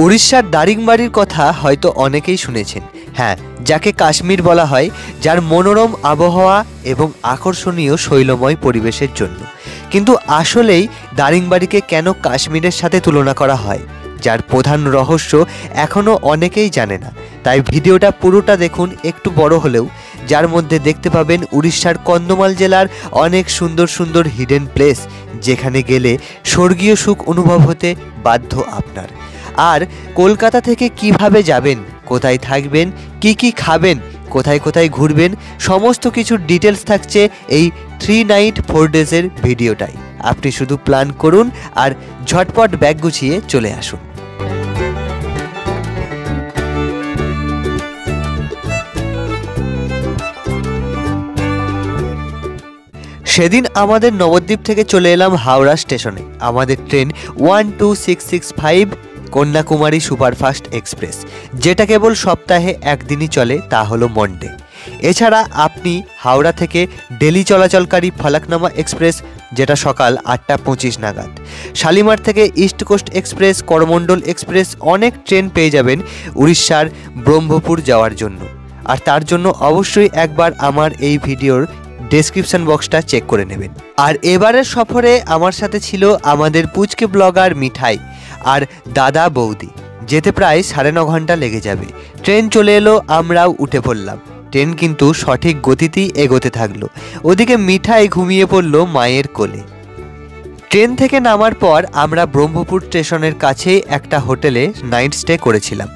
উড়িষ্যার দারিংবাড়ির কথা হয়তো অনেকেই শুনেছেন। হ্যাঁ, যাকে কাশ্মীর বলা হয়, যার মনোরম আবহাওয়া এবং আকর্ষণীয় শৈলময় পরিবেশের জন্য। কিন্তু আসলেই দারিংবাড়িকে কেন কাশ্মীরের সাথে তুলনা করা হয়, যার প্রধান রহস্য এখনও অনেকেই জানে না। তাই ভিডিওটা পুরোটা দেখুন, একটু বড় হলেও, যার মধ্যে দেখতে পাবেন উড়িষ্যার কন্ধমাল জেলার অনেক সুন্দর সুন্দর হিডেন প্লেস, যেখানে গেলে স্বর্গীয় সুখ অনুভব হতে বাধ্য আপনার। আর কলকাতা থেকে কিভাবে যাবেন, কোথায় থাকবেন, কি খাবেন, কোথায় কোথায় ঘুরবেন, সমস্ত কিছুর ডিটেলস থাকছে এই 3 নাইট 4 ডেজের ভিডিওটাই। আপনি শুধু প্ল্যান করুন আর ঝটপট ব্যাগ গুছিয়ে চলে আসুন। সেদিন আমাদের নবদ্বীপ থেকে চলে এলাম হাওড়া স্টেশনে। আমাদের ট্রেন 12665 কন্যাকুমারী সুপারফাস্ট এক্সপ্রেস, যেটা কেবল সপ্তাহে একদিনই চলে, তা হলো মন্ডে। এছাড়া আপনি হাওড়া থেকে ডেলি চলাচলকারী ফলকনামা এক্সপ্রেস, যেটা সকাল 8:25 নাগাদ, শালিমার থেকে East Coast Express, Coromandel Express, অনেক ট্রেন পেয়ে যাবেন উড়িষ্যার ব্রহ্মপুর যাওয়ার জন্য। আর তার জন্য অবশ্যই একবার আমার এই ভিডিওর ডেসক্রিপশন বক্সটা চেক করে নেবেন। আর এবারের সফরে আমার সাথে ছিল আমাদের পুচকে ব্লগার মিঠাই আর দাদা বৌদি। যেতে প্রায় 9.5 ঘন্টা লেগে যাবে। ট্রেন চলে এলো, আমরাও উঠে পড়লাম। ট্রেন কিন্তু সঠিক গতিতেই এগোতে থাকলো। ওদিকে মিঠাই ঘুমিয়ে পড়লো মায়ের কোলে। ট্রেন থেকে নামার পর আমরা ব্রহ্মপুর স্টেশনের কাছেই একটা হোটেলে নাইট স্টে করেছিলাম।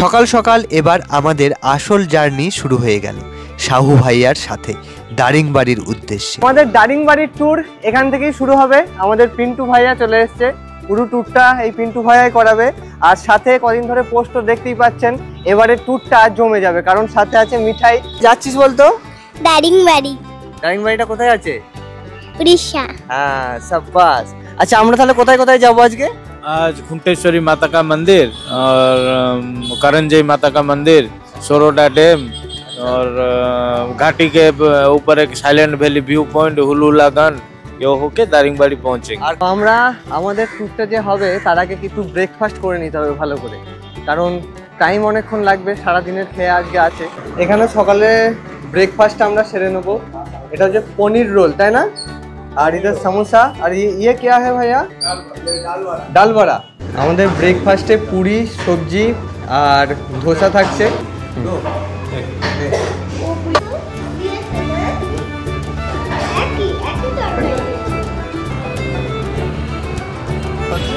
সকাল সকাল এবার আমাদের আসল জার্নি শুরু হয়ে গেল সাহু ভাইয়ার সাথে দারিংবাড়ির উদ্দেশ্যে। আমাদের দারিংবাড়ির ট্যুর এখান থেকেই শুরু হবে। আমাদের পিন্টু ভাইয়া চলে এসছে, পুরো ট্যুরটা এই পিন্টু ভাইয়াই করাবে। আর সাথে কদিন ধরে পোস্ট দেখতেই পাচ্ছেন, এবারে ট্যুরটা জমে যাবে, কারণ সাথে আছে মিঠাই। যাচ্ছিস বলতো? দারিংবাড়ি। দারিংবাড়িটা কোথায় আছে? উড়িষ্যা। হ্যাঁ, সাব্বাস। আচ্ছা, আমরা তাহলে কোথায় কোথায় যাবো আজকে? आज खुंटेश्वरी माता का मंदिर और करंजई माता का मंदिर, सरोडा डैम और घाटी के ऊपर एक साइलेंट वैली व्यू पॉइंट, हुलुलागन, ये होके दारिंगबाड़ी पहुंचेंगे। আর আমরা আমাদের ট্যুরটা যে হবে তার আগে কিন্তু ব্রেকফাস্ট করে নিতে হবে ভালো করে, কারণ টাইম অনেকক্ষণ লাগবে, সারাদিনের খেয়ে আজকে আছে। এখানে সকালে ব্রেকফাস্ট আমরা সেরে নেবো। এটা হচ্ছে পনির রোল, তাই না? আর ইধার সমোসা। আর ইয়ে क्या है ভাইয়া? ডাল বড়া। আমাদের ব্রেকফাস্টে পুরি, সবজি আর ধোসা থাকছে।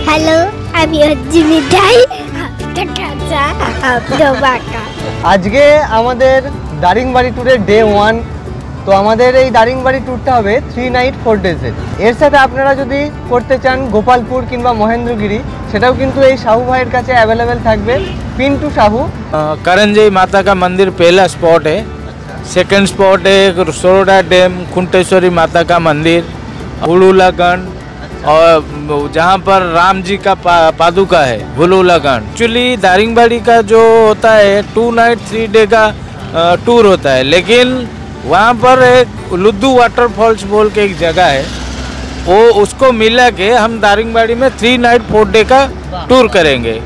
হ্যালো, আমি হচ্ছি মিঠাই। আজকে আমাদের দারিংবাড়ি ট্যুরের ডে 1। তো আমাদের এই দারিংবাড়ি ট্যুরটা হবে 3 নাইট 4 ডেজের। এর সাথে আপনারা যদি করতে চান গোপালপুর কিংবা মহেন্দ্রগিরি, সেটাও কিন্তু এই সাহু ভাইয়ের কাছে অ্যাভেলেবেল থাকবে। पिंटू साहू। करंजई माता का मंदिर पहला स्पॉट है। सेकंड स्पॉट है सरोडा डैम, खुंटेश्वरी माता का मंदिर, हुलुलागन, और जहाँ पर राम जी का पादुका है हुलुलागन। एक्चुअली दारिंगबाड़ी का जो होता है 2 नाइट 3 डे का टूर होता है, लेकिन वहाँ पर एक लुद्दू वाटरफॉल्स बोल के एक जगह है, वो उसको मिला के हम दारिंगबाड़ी में 3 नाइट 4 डे का टूर करेंगे।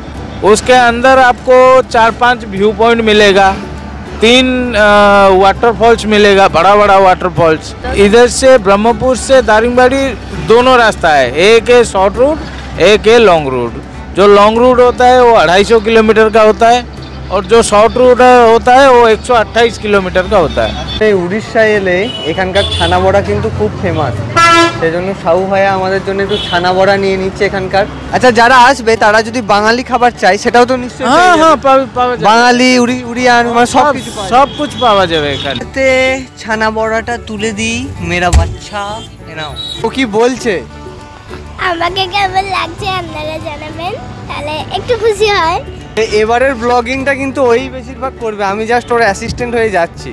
उसके अंदर आपको 4-5 व्यू पॉइंट मिलेगा, 3 वाटरफॉल्स मिलेगा, बड़ा बड़ा वाटरफॉल्स। इधर से ब्रह्मपुर से दारिंगबाड़ी दोनों रास्ता है, एक है शॉर्ट रूट, एक है लॉन्ग रूट। जो लॉन्ग रूट होता है वो 250 किलोमीटर का होता है, और जो शॉर्ट रूट होता है वो 128 किलोमीटर का होता है। উড়িষ্যা এলে এখানকার ছানা বড়া কিন্তু খুব ফেমাস, সেজন্য সাহু ভাইয়া আমাদের জন্য একটু ছানা বড়া নিয়ে নিচ্ছে এখানকার। আচ্ছা, যারা আসবে তারা যদি বাঙালি খাবার চাই সেটাও তো নিশ্চয়ই हाँ हाँ বাঙালি উড়িয়ান মানে सब कुछ पावा যাবে এখানে। ছানা বড়াটা তুলে দিই মেরা বাচ্চা। নাও, ও কি বলছে? আমাকে কেমন লাগছে আপনারা জানাবেন, তাহলে একটু খুশি হয়। এবারের ব্লগিংটা কিন্তু ওই বেশিরভাগ করবে, আমি জাস্ট ওর অ্যাসিস্ট্যান্ট হয়ে যাচ্ছি।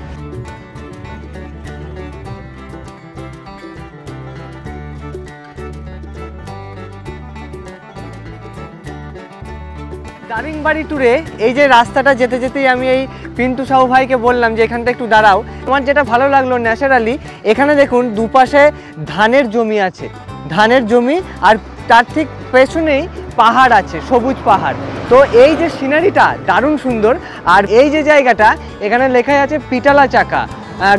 দারিংবাড়ি ট্যুরে এই যে রাস্তাটা যেতে যেতেই আমি এই পিন্টু সাহু ভাইকে বললাম যে এখানটা একটু দাঁড়াও। আমার যেটা ভালো লাগলো ন্যাচারালি, এখানে দেখুন দুপাশে ধানের জমি আছে, ধানের জমি, আর তার ঠিক পেছনেই পাহাড় আছে, সবুজ পাহাড়। তো এই যে সিনারিটা দারুণ সুন্দর, আর এই যে জায়গাটা এখানে লেখাই আছে পিটালা চাকা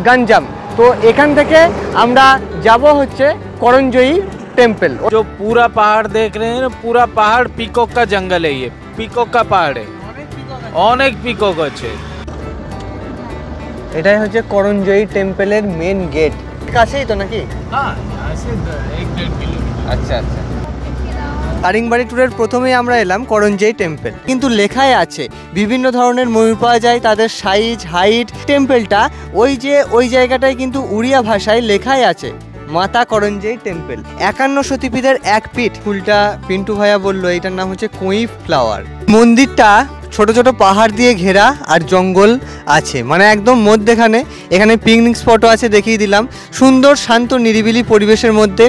গঞ্জাম। তো এখান থেকে আমরা যাব হচ্ছে করঞ্জয়ী टेम्पल। जो पूरा पहाड़ देख रहे हैं ना, पूरा पहाड़ पीकॉक का जंगल है, ये पीकॉक का पहाड़ है, অনেক পিকক আছে। এটাই হচ্ছে করঞ্জয়ী টেম্পলের মেন গেট, কাছেই তো নাকি? হ্যাঁ, আছে 1-1.5 কিলোমিটার। আচ্ছা আচ্ছা। দারিংবাড়ি ট্যুরের প্রথমেই আমরা এলাম করঞ্জয়ী টেম্পল, কিন্তু লেখায় আছে বিভিন্ন ধরনের ময়ূর পাওয়া যায়, তাদের সাইজ হাইট। টেম্পলটা ওই জায়গাটায় কিন্তু উড়িয়া ভাষায় লেখাই আছে মাতা করঞ্জয়ী টেম্পল। 51 সতীপীঠের এক পীঠ। ফুলটা পিন্টু ভাইয়া বললো এটার নাম হচ্ছে কুঁই ফ্লাওয়ার। মন্দিরটা ছোট ছোট পাহাড় দিয়ে ঘেরা আর জঙ্গল আছে, মানে একদম মধ্যেখানে। এখানে পিকনিক স্পটও আছে, দেখিয়ে দিলাম। সুন্দর শান্ত নিরিবিলি পরিবেশের মধ্যে।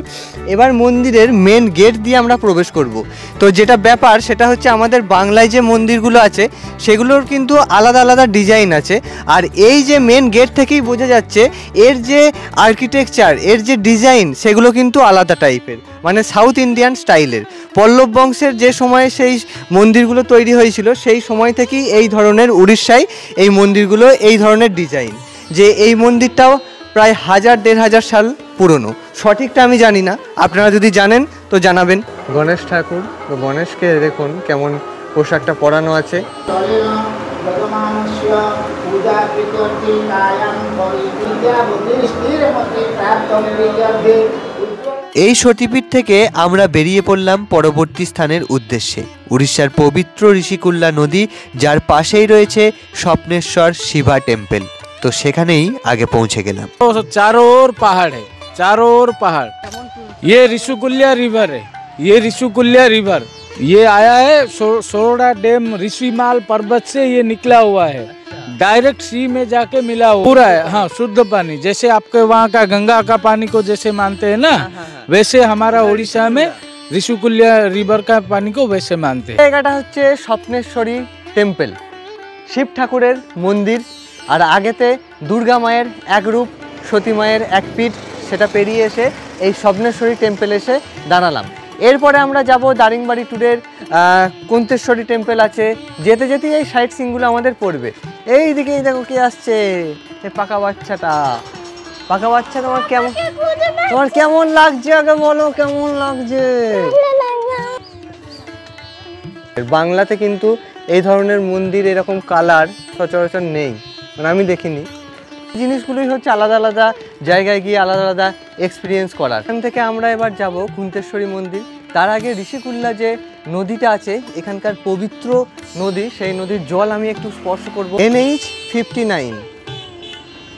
এবার মন্দিরের মেন গেট দিয়ে আমরা প্রবেশ করব। তো যেটা ব্যাপার সেটা হচ্ছে আমাদের বাংলায় যে মন্দিরগুলো আছে সেগুলোর কিন্তু আলাদা আলাদা ডিজাইন আছে, আর এই যে মেন গেট থেকেই বোঝা যাচ্ছে এর যে আর্কিটেকচার, এর যে ডিজাইন সেগুলো কিন্তু আলাদা টাইপের, মানে সাউথ ইন্ডিয়ান স্টাইলের। পল্লব বংশের যে সময়ে সেই মন্দিরগুলো তৈরি হয়েছিল সেই সময় থেকেই এই ধরনের উড়িষ্যায় এই মন্দিরগুলো এই ধরনের ডিজাইন। যে এই মন্দিরটাও প্রায় 1000-1500 সাল পুরনো, সঠিকটা আমি জানি না, আপনারা যদি জানেন তো জানাবেন। গণেশ ঠাকুর, তো গণেশকে দেখুন কেমন পোশাকটা পরানো আছে। এই সতীপীঠ থেকে আমরা বেরিয়ে পড়লাম পরবর্তী স্থানের উদ্দেশ্যে, উড়িষ্যার পবিত্র ঋষিকুল্লা নদী, যার পাশেই রয়েছে স্বপ্নেশ্বর শিবা টেম্পল। তো সেখানেই আগে পৌঁছে গেলাম। चारों ओर पहाड़ है, चारों ओर पहाड़। ये ऋषिकुल्या रिवर है, ये ऋषिकुल्या रिवर ये आया है सरोड़ा डैम ऋषिमाल पर्वत से ये निकला हुआ है, डायरेक्ट सी में जाके मिला हुआ पूरा है। हाँ, शुद्ध पानी, जैसे आपके वहाँ का गंगा का पानी को जैसे मानते हैं ना, वैसे हमारा उड़ीसा में ऋषिकुल्या रिवर का पानी को वैसे मानते हैं। জায়গাটা হচ্ছে স্বপ্নেশ্বরী টেম্পল, শিব ঠাকুরের মন্দির। আর আগেতে দুর্গা মায়ের এক রূপ, সতী মায়ের এক পীঠ, সেটা পেরিয়ে এসে এই স্বপ্নেশ্বরী টেম্পল এসে দাঁড়ালাম। এরপরে আমরা যাব দারিংবাড়ি ট্যুরের কুন্তেশ্বরী টেম্পল আছে। যেতে যেতেই এই সাইট সিনগুলো আমাদের পড়বে। এই দিকেই দেখো কি আসছে, এই পাকা বাচ্চাটা। পাকা বাচ্চা তোমার কেমন লাগছে আগে বলো, কেমন লাগছে? বাংলাতে কিন্তু এই ধরনের মন্দির এরকম কালার সচরাচর নেই, মানে আমি দেখিনি। জিনিসগুলোই হচ্ছে আলাদা আলাদা জায়গায় গিয়ে আলাদা আলাদা এক্সপিরিয়েন্স করার। এখান থেকে আমরা এবার যাব কুন্তেশ্বরী মন্দির। তার আগে ঋষিকুল্লা যে নদীটা আছে, এখানকার পবিত্র নদী, সেই নদীর জল আমি একটু স্পর্শ করব। NH 59,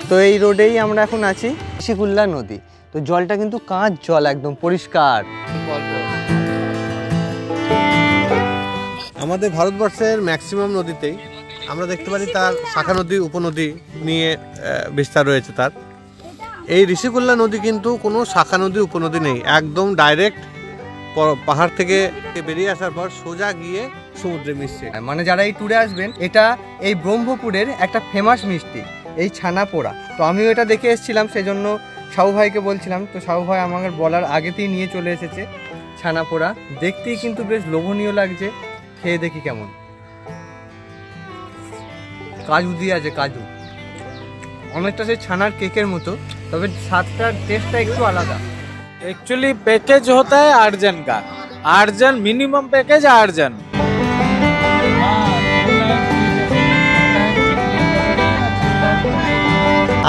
তো এই রোডেই আমরা এখন আছি, ঋষিকুল্লা নদী। তো জলটা কিন্তু কাঁচ জল, একদম পরিষ্কার। আমাদের ভারতবর্ষের ম্যাক্সিমাম নদীতেই আমরা দেখতে পারি তার শাখা নদী উপনদী নিয়ে বিস্তার রয়েছে তার। এই ঋষিকুল্লা নদী কিন্তু কোনো শাখা নদী উপনদী নেই, একদম ডাইরেক্ট পাহাড় থেকে বেরিয়ে আসার পর সোজা গিয়ে সমুদ্রে মিশছে। মানে যারা এই ট্যুরে আসবেন, এটা এই ব্রহ্মপুরের একটা ফেমাস মিষ্টি, এই ছানা পোড়া। তো আমিও এটা দেখে এসেছিলাম, সেজন্য সাহু ভাইকে বলছিলাম, তো সাহু ভাই আমাকে বলার আগেতেই নিয়ে চলে এসেছে ছানা পোড়া। দেখতেই কিন্তু বেশ লোভনীয় লাগছে, খেয়ে দেখি কেমন। কাজু দিয়ে আছে, কাজু অনেকটা সেই ছানার কেকের মতো, তবে স্বাদটার টেস্টটা একটু আলাদা। एक्चुअली पैकेज होता है 8 जन का, 8 जन मिनिमम पैकेज 8 जन।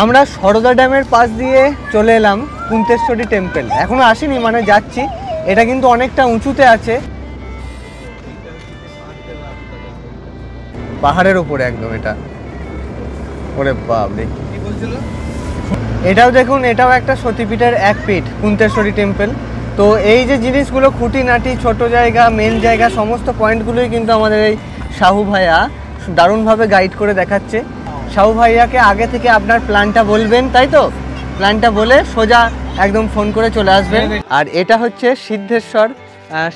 আমরা সরদা ড্যামের পাশ দিয়ে চলে এলাম কুন্তেশ্বরী টেম্পল। এখনো আসিনি, মানে যাচ্ছি। এটা কিন্তু অনেকটা উঁচুতে আছে, পাহাড়ের উপরে একদম। এটা ওরে বাপ রে, কি বলছিল? এটাও দেখুন, এটাও একটা সতীপীঠের এক পীঠ, কুন্তেশ্বরী টেম্পল। তো এই যে জিনিসগুলো খুঁটিনাটি, ছোট জায়গা, মেন জায়গা, সমস্ত পয়েন্টগুলোই কিন্তু আমাদের এই সাহু ভাইয়া দারুণভাবে গাইড করে দেখাচ্ছে। সাহু ভাইয়াকে আগে থেকে আপনার প্ল্যানটা বলবেন, তাই তো? প্ল্যানটা বলে সোজা একদম ফোন করে চলে আসবেন। আর এটা হচ্ছে সিদ্ধেশ্বর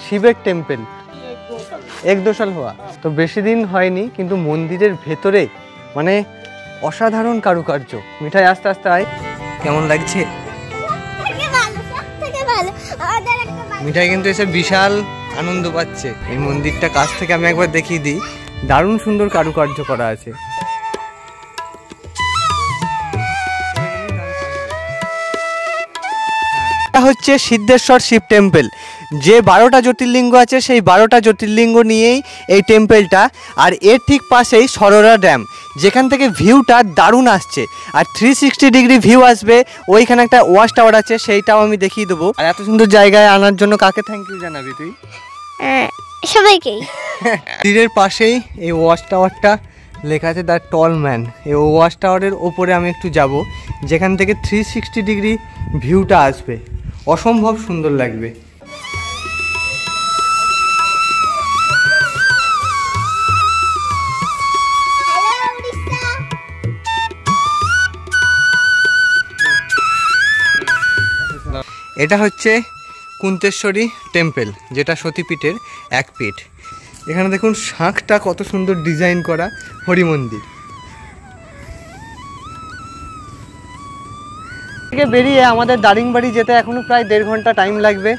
শিবের টেম্পল, 1-2 সাল হওয়া। তো বেশি দিন হয়নি, কিন্তু মন্দিরের ভেতরে মানে অসাধারণ কারুকার্য। মিঠাই আস্তে আস্তে আয়, কেমন লাগছে? মিঠাই কিন্তু এসে বিশাল আনন্দ পাচ্ছে। এই মন্দিরটা কাছ থেকে আমি একবার দেখিয়ে দিই, দারুণ সুন্দর কারুকার্য করা আছে। এটা হচ্ছে সিদ্ধেশ্বর শিব টেম্পল। যে 12টা জ্যোতির্লিঙ্গ আছে সেই 12টা জ্যোতির্লিঙ্গ নিয়েই এই টেম্পলটা। আর এর ঠিক পাশেই সরোরা ড্যাম, যেখান থেকে ভিউটা দারুণ আসছে। আর 360 ডিগ্রি ভিউ আসবে। ওইখানে একটা ওয়াচ টাওয়ার আছে, সেইটাও আমি দেখিয়ে দেবো। আর এত সুন্দর জায়গায় আনার জন্য কাকে থ্যাংক ইউ জানাবি তুই? সবাইকেই। তীরের পাশেই এই ওয়াচ টাওয়ারটা লেখা আছে দ্য টল ম্যান। এই ওয়াচ টাওয়ারের ওপরে আমি একটু যাব, যেখান থেকে 360 ডিগ্রি ভিউটা আসবে, অসম্ভব সুন্দর লাগবে। এটা হচ্ছে কুন্তেশ্বরী টেম্পল, যেটা সতীপীঠের এক পীঠ। এখানে দেখুন শাঁখটা কত সুন্দর ডিজাইন করা, হরি মন্দির থেকে বেরিয়ে আমাদের দারিংবাড়ি যেতে এখনো প্রায় 1.5 ঘন্টা টাইম লাগবে।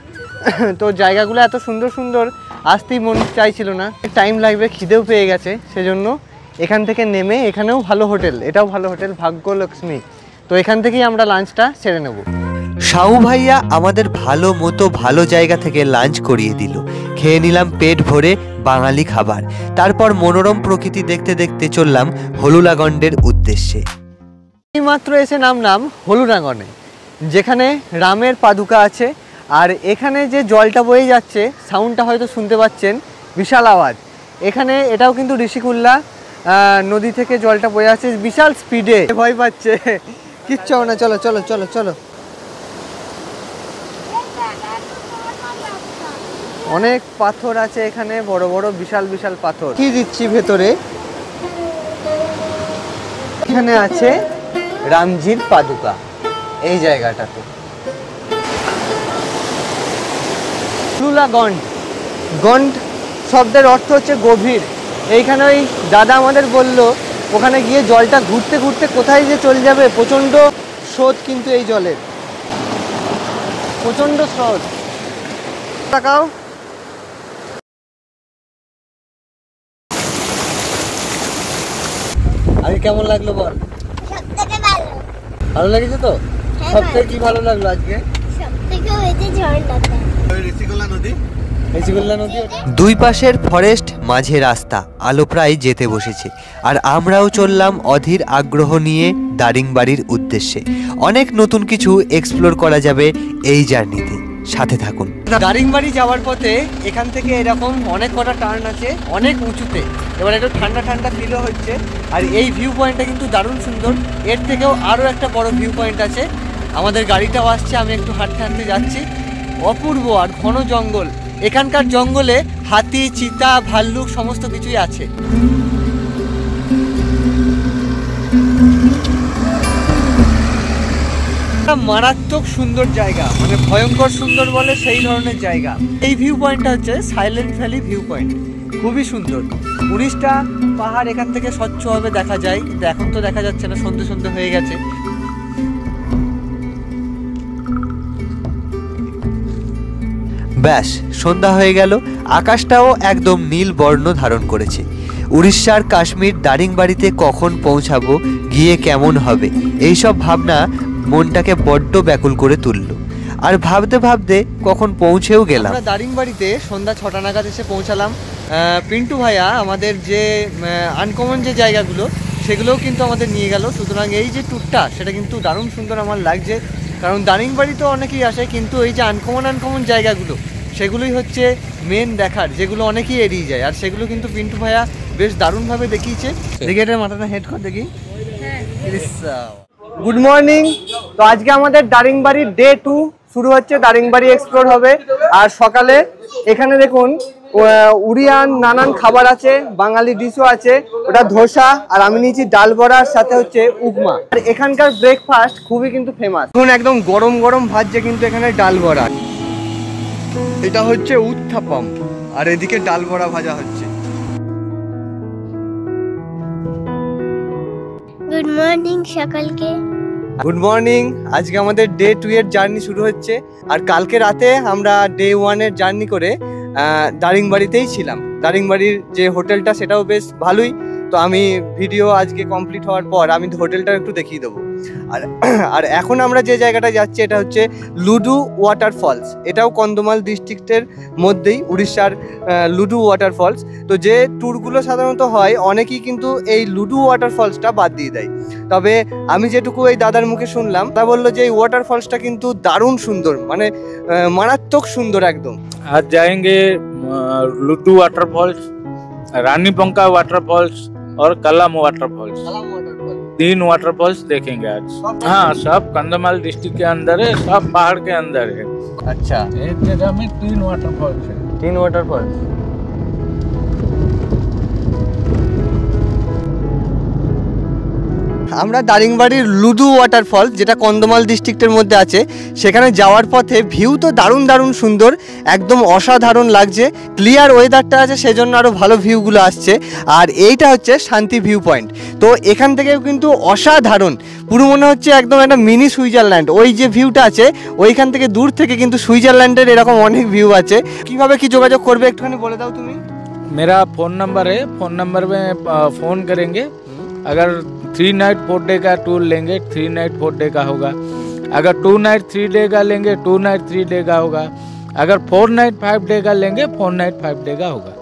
তো জায়গাগুলো এত সুন্দর সুন্দর, আসতেই মন চাইছিল না, টাইম লাগবে, খিদেও পেয়ে গেছে। সেজন্য এখান থেকে নেমে, এখানেও ভালো হোটেল, এটাও ভালো হোটেল ভাগ্যলক্ষ্মী, তো এখান থেকেই আমরা লাঞ্চটা সেরে নেব। সাউ ভাইয়া আমাদের ভালো মতো ভালো জায়গা থেকে লাঞ্চ করিয়ে দিল। খেয়ে নিলাম পেট ভরে বাঙালি খাবার। তারপর মনোরম প্রকৃতি দেখতে দেখতে চললাম হলুলাগন্ডের উদ্দেশ্যে। এইমাত্র এসে নামলাম হলুলাগনে, যেখানে রামের পাদুকা আছে। আর এখানে যে জলটা বয়ে যাচ্ছে, সাউন্ডটা হয়তো শুনতে পাচ্ছেন, বিশাল আওয়াজ। এখানে এটাও কিন্তু ঋষিকুল্লা নদী থেকে জলটা বয়ে আছে বিশাল স্পিডে। ভয় পাচ্ছে, কিচ্ছু না, চলো চলো চলো চলো। অনেক পাথর আছে এখানে, বড় বড় বিশাল বিশাল পাথর। কি দিচ্ছি ভেতরে, এখানে আছে রামজির পাদুকা এই জায়গাটাতে। হলুলাগন্ড, গন্ড শব্দের অর্থ হচ্ছে গভীর। এইখানে ওই দাদা আমাদের বলল, ওখানে গিয়ে জলটা ঘুরতে ঘুরতে কোথায় যে চলে যাবে, প্রচণ্ড স্রোত কিন্তু এই জলের, প্রচণ্ড স্রোত। তাকাও, আগে কেমন লাগলো বল? সবথেকে ভালো। ভালো লেগেছে তো? সবথেকে কি ভালো লাগলো আজকে? সবথেকে হয়েছে ঝর্ণাটা। ঋষিকুল্লা নদী। ঋষিকুল্লা নদী। দুই পাশের ফরেস্ট, মাঝে রাস্তা, আলো প্রায় যেতে বসেছে। আর আমরাও চললাম অধীর আগ্রহ নিয়ে দারিংবাড়ির উদ্দেশ্যে। অনেক নতুন কিছু এক্সপ্লোর করা যাবে এই জার্নিতে, সাথে থাকুন। দারিংবাড়ি যাওয়ার পথে এখান থেকে এরকম অনেক কটা টার্ন আছে, অনেক উঁচুতে। এবার একটু ঠান্ডা ঠান্ডা ফিলও হচ্ছে। আর এই ভিউ পয়েন্টটা কিন্তু দারুণ সুন্দর। এর থেকেও আরও একটা বড় ভিউ পয়েন্ট আছে। আমাদের গাড়িটাও আসছে, আমি একটু হাঁটতে হাঁটতে যাচ্ছি। অপূর্ব আর ঘন জঙ্গল। এখানকার জঙ্গলে হাতি, চিতা, ভাল্লুক সমস্ত কিছুই আছে। মারাত্মক সুন্দর জায়গা, মানে ভয়ঙ্কর সুন্দর বলে সেই ধরনের জায়গা। এই ভিউ পয়েন্টটা হচ্ছে সাইলেন্ট ভ্যালি ভিউ পয়েন্ট, খুবই সুন্দর। 19টা পাহাড় এখান থেকে স্বচ্ছভাবে দেখা যায়, কিন্তু এখন তো দেখা যাচ্ছে না, সন্ধে সন্ধে হয়ে গেছে। ব্যাস সন্ধ্যা হয়ে গেল, আকাশটাও একদম নীল বর্ণ ধারণ করেছে। উড়িষ্যার কাশ্মীর দারিংবাড়িতে কখন পৌঁছাবো, গিয়ে কেমন হবে, এইসব ভাবনা মনটাকে বড্ড ব্যাকুল করে তুলল। আর ভাবতে ভাবতে কখন পৌঁছেও গেলাম। আমরা দারিংবাড়িতে সন্ধ্যা 6টা নাগাদ এসে পৌঁছালাম। পিন্টু ভাইয়া আমাদের যে আনকমন যে জায়গাগুলো সেগুলোও কিন্তু আমাদের নিয়ে গেল। সুতরাং এই যে ট্যুরটা, সেটা কিন্তু দারুণ সুন্দর আমার লাগছে। কারণ দারিংবাড়ি তো অনেকেই আসে, কিন্তু এই যে আনকমন জায়গাগুলো, সেগুলোই হচ্ছে মেন দেখার, যেগুলো অনেকেই এড়িয়ে যায়। আর সেগুলো কিন্তু পিন্টু ভাইয়া বেশ দারুণভাবে দেখিয়েছে। দেখি এটার মাথাটা হেড কর দেখি। Good morning. তো আজকে আমাদের দারিংবাড়ির ডে 2 শুরু হচ্ছে। দারিংবাড়ি এক্সপ্লোর হবে। আর সকালে এখানে দেখুন উড়িয়ান নানান খাবার আছে, বাঙালি ডিশও আছে। ওটা ধোসা, আর আমি নিয়েছি ডাল বড়ার সাথে হচ্ছে উপমা। আর এখানকার ব্রেকফাস্ট খুবই কিন্তু ফেমাস। এখন একদম গরম গরম ভাজছে কিন্তু এখানে ডাল বড়া। এটা হচ্ছে উত্থাপম, আর এদিকে ডাল বড়া ভাজা হচ্ছে। গুড মর্নিং সকালকে। Good morning. আজকে আমাদের ডে 2 এর জার্নি শুরু হচ্ছে। আর কালকে রাতে আমরা ডে 1 এর জার্নি করে দারিংবাড়িতেই ছিলাম। দারিংবাড়ির যে হোটেলটা সেটাও বেশ ভালোই। তো আমি ভিডিও আজকে কমপ্লিট হওয়ার পর আমি হোটেলটা একটু দেখিয়ে দেবো। আর আর এখন আমরা যে জায়গাটা যাচ্ছি এটা হচ্ছে লুডু ওয়াটার ফলস। এটাও কন্ধমাল ডিস্ট্রিক্টের মধ্যেই, উড়িষ্যার লুডু ওয়াটার ফলস। তো যে ট্যুরগুলো সাধারণত হয় অনেকেই কিন্তু এই লুডু ওয়াটার ফলসটা বাদ দিয়ে দেয়। তবে আমি যেটুকু এই দাদার মুখে শুনলাম তা বললো যে এই ওয়াটার ফলসটা কিন্তু দারুণ সুন্দর, মানে মারাত্মক সুন্দর একদম। आज जाएंगे लुडू वाटरफॉल्स, रानी पंका वाटरफॉल्स और कलम वाटरफॉल्स। 3 वाटरफॉल्स देखेंगे आज। हाँ, सब कंधमाल डिस्ट्रिक्ट के अंदर है, सब पहाड़ के अंदर है। अच्छा, एक जगह में 3 वाटरफॉल्स है। 3 वाटरफॉल्स। আমরা দারিংবাড়ির লুডু ওয়াটারফল, যেটা কন্ধমাল ডিস্ট্রিক্টের মধ্যে আছে, সেখানে যাওয়ার পথে ভিউ তো দারুণ দারুণ সুন্দর, একদম অসাধারণ লাগছে। ক্লিয়ার ওয়েদারটা আছে সেজন্য আরও ভালো ভিউগুলো আসছে। আর এইটা হচ্ছে শান্তি ভিউ পয়েন্ট। তো এখান থেকেও কিন্তু অসাধারণ, পুরো মনে হচ্ছে একদম একটা মিনি সুইজারল্যান্ড। ওই যে ভিউটা আছে ওইখান থেকে দূর থেকে কিন্তু সুইজারল্যান্ডের এরকম অনেক ভিউ আছে। কিভাবে কি যোগাযোগ করবে একটুখানি বলে দাও তুমি। मेरा फ़ोन नंबर है, फ़ोन नंबर में फ़ोन करेंगे। अगर 3 नाइट 4 डे का टूर लेंगे 3 नाइट 4 डे का होगा। अगर 2 नाइट 3 डे का लेंगे 2 नाइट 3 डे का होगा। अगर 4 नाइट 5 डे का लेंगे 4 नाइट 5 डे का होगा।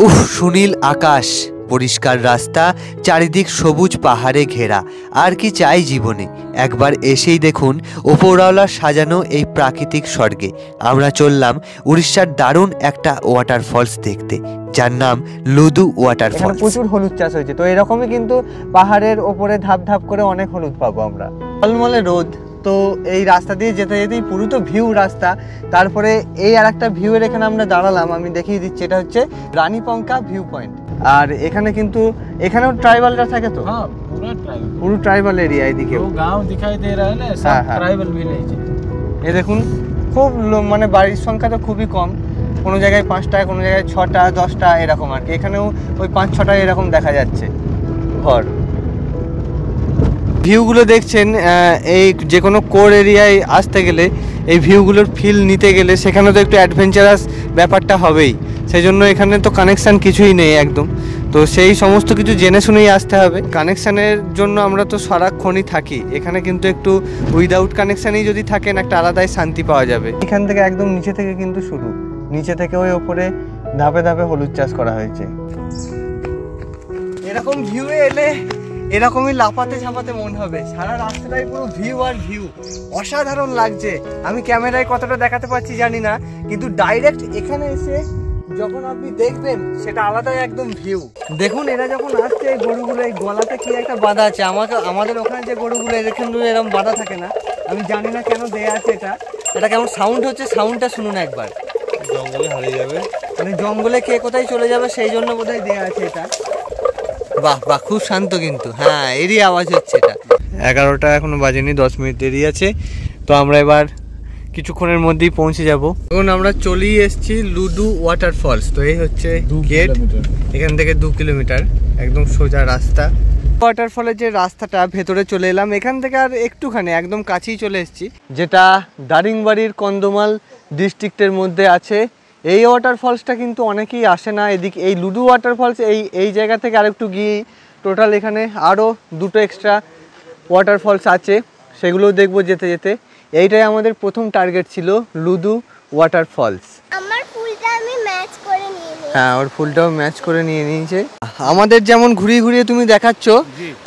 উফ, সুনীল আকাশ, পরিষ্কার রাস্তা, চারিদিক সবুজ পাহাড়ে ঘেরা, আর কি চাই জীবনে। একবার এসেই দেখুন ওপরওয়ালার সাজানো এই প্রাকৃতিক স্বর্গে। আমরা চললাম উড়িষ্যার দারুণ একটা ওয়াটারফলস দেখতে, যার নাম লুদু এখানে ওয়াটারফলস। প্রচুর হলুদ চাষ হয়েছে। তো এরকমই কিন্তু পাহাড়ের ওপরে ধাপ ধাপ করে অনেক হলুদ পাবো আমরা। ঝলমলে রোদ। তো এই রাস্তা দিয়ে যেতে যেতেই পুরো তো ভিউ রাস্তা, তারপরে এই আর একটা ভিউয়ের এখানে আমরা দাঁড়ালাম, আমি দেখিয়ে দিচ্ছি। এটা হচ্ছে রানীপঙ্কা ভিউ পয়েন্ট। আর এখানে কিন্তু এখানেও ট্রাইবালরা থাকে। তো हाँ, पूरा ट्राइबल, পুরো ট্রাইবাল এরিয়া এদিকে। जो गांव दिखाई दे रहा है ना, सब हाँ, हाँ। ट्राइबल विलेज है। এ দেখুন খুব মানে বাড়ির সংখ্যা তো খুবই কম, কোনো জায়গায় 5টা, কোনো জায়গায় 6টা 10টা এরকম আর কি। এখানেও ওই 5-6টা এরকম দেখা যাচ্ছে ঘর। ভিউগুলো দেখছেন, এই যে কোনো কোর এরিয়ায় আসতে গেলে এই ভিউগুলোর ফিল নিতে গেলে সেখানে তো একটু অ্যাডভেঞ্চারাস ব্যাপারটা হবেই। সেই জন্য এখানে তো কানেকশান কিছুই নেই একদম। তো সেই সমস্ত কিছু জেনে শুনেই আসতে হবে। কানেকশানের জন্য আমরা তো সারাক্ষণই থাকি এখানে, কিন্তু একটু উইদাউট কানেকশানেই যদি থাকেন একটা আলাদাই শান্তি পাওয়া যাবে। এখান থেকে একদম নিচে থেকে কিন্তু শুরু, নিচে থেকে ওই ওপরে ধাপে ধাপে হলুদ চাষ করা হয়েছে। এরকম ভিউয়ে এলে এরকমই লাফাতে ঝাপাতে মন হবে। সারা রাস্তাটাই পুরো ভিউ আর ভিউ, অসাধারণ লাগছে। আমি ক্যামেরায় কতটা দেখাতে পারছি জানি না, কিন্তু ডাইরেক্ট এখানে এসে যখন আপনি দেখবেন সেটা আলাদাই একদম ভিউ। দেখুন এরা যখন আসছে এই গরুগুলো, এই গলাতে কি একটা বাঁধা আছে। আমাদের ওখানে যে গরুগুলো এখানে এরকম বাঁধা থাকে না, আমি জানি না কেন দেয়া আছে। এটা কেমন সাউন্ড হচ্ছে, সাউন্ডটা শুনুন একবার। জঙ্গলে হারিয়ে যাবে, মানে জঙ্গলে কে কোথায় চলে যাবে সেই জন্য বোধহয় দেয়া আছে এটা। বাহ বাহ, খুব শান্ত কিন্তু। হ্যাঁ, এরই আওয়াজ হচ্ছে এটা। 11টা এখনো বাজেনি, 10 মিনিট দেরি আছে। তো আমরা এবার কিছুক্ষণের মধ্যেই পৌঁছে যাব। এখন আমরা চলেই এসেছি লুডু ওয়াটারফলস। তো এই হচ্ছে গেট, এখান থেকে 2 কিলোমিটার একদম সোজা রাস্তা। ওয়াটারফলের যে রাস্তাটা ভেতরে চলে এলাম, এখান থেকে আর একটুখানি একদম কাছেই চলে এসেছি, যেটা দারিংবাড়ির কন্ধমাল ডিস্ট্রিক্টের মধ্যে আছে। এই ওয়াটারফলসটা কিন্তু অনেকেই আসে না এদিকে। এই লুডু ওয়াটারফলস এই জায়গা থেকে আরেকটু গিয়েই টোটাল এখানে আরও 2টো এক্সট্রা ওয়াটারফলস আছে, সেগুলোও দেখবো যেতে যেতে। এইটাই আমাদের প্রথম টার্গেট ছিল, লুডু ওয়াটারফলস। আমার ফুলটা আমি ম্যাচ করে নিয়ে নিই। হ্যাঁ, ওর ফুলটাও ম্যাচ করে নিয়ে নিয়েছে। আমাদের যেমন ঘুরিয়ে ঘুরিয়ে তুমি দেখাচ্ছ,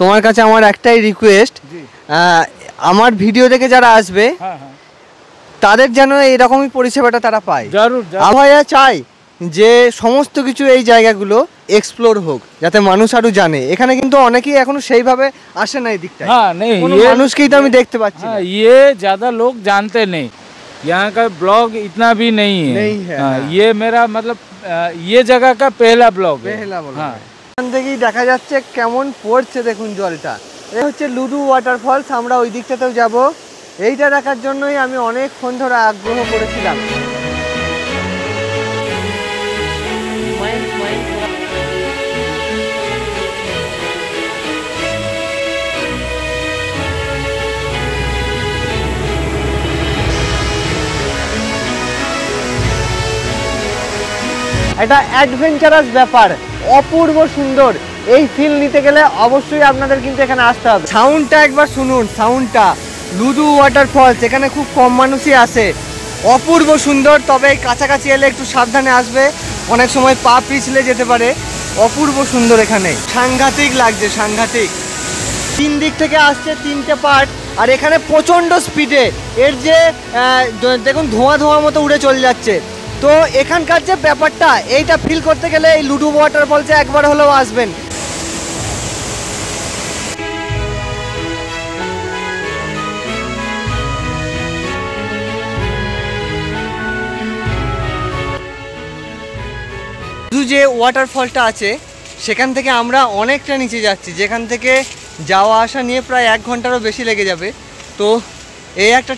তোমার কাছে আমার একটাই রিকোয়েস্ট, আমার ভিডিও দেখে যারা আসবে তাদের যেন এইরকমই পরিষেবাটা তারা পায়। আবহাওয়া চাই যে সমস্ত কিছু এই জায়গাগুলো এক্সপ্লোর হোক, যাতে মানুষ আরো জানে। এখানে কিন্তু অনেকেই এখনো সেইভাবে আসে না এই দিকটায়। हाँ, नहीं, কোনো ये মানুষকেই তো আমি দেখতে পাচ্ছি না। हाँ, ये ज्यादा लोग जानते नहीं। यहाँ का ब्लॉग इतना भी नहीं है। नहीं है, हाँ, हाँ। ये मेरा मतलब ये जगह का पहला ब्लॉग है। বেহেলা বলা हाँ, হয়। এখান থেকেই দেখা যাচ্ছে কেমন পড়ছে, দেখুন জলটা। এই হচ্ছে লুডু ওয়াটারফলস। আমরা ওই দিকটাতেও যাব। এইটা দেখার জন্যই আমি অনেকক্ষণ ধরে আগ্রহ করেছিলাম। একটা অ্যাডভেঞ্চারাস ব্যাপার, অপূর্ব সুন্দর। এই ফিল নিতে গেলে অবশ্যই আপনাদের কিন্তু এখানে আসতে হবে। সাউন্ডটা একবার শুনুন, সাউন্ডটা। লুদু ওয়াটারফলস, এখানে খুব কম মানুষই আসে, অপূর্ব সুন্দর। তবে এই কাছাকাছি এলে একটু সাবধানে আসবে, অনেক সময় পা পিছলে যেতে পারে। অপূর্ব সুন্দর, এখানে সাংঘাতিক লাগছে, সাংঘাতিক। 3 দিক থেকে আসছে 3টে পার্ট, আর এখানে প্রচণ্ড স্পিডে এর যে দেখুন ধোঁয়া ধোঁয়া মতো উড়ে চলে যাচ্ছে। তো এখানকার যে ব্যাপারটা, এইটা ফিল করতে গেলে এই লুডু ওয়াটারফলসে একবার হলেও আসবেন। যে ওয়াটারফলটা আছে সেখান থেকে আমরা অনেকটা নিচে যাচ্ছি, যেখান থেকে যাওয়া আসা নিয়ে প্রায় 1 ঘন্টারও বেশি লেগে যাবে। তো এই একটা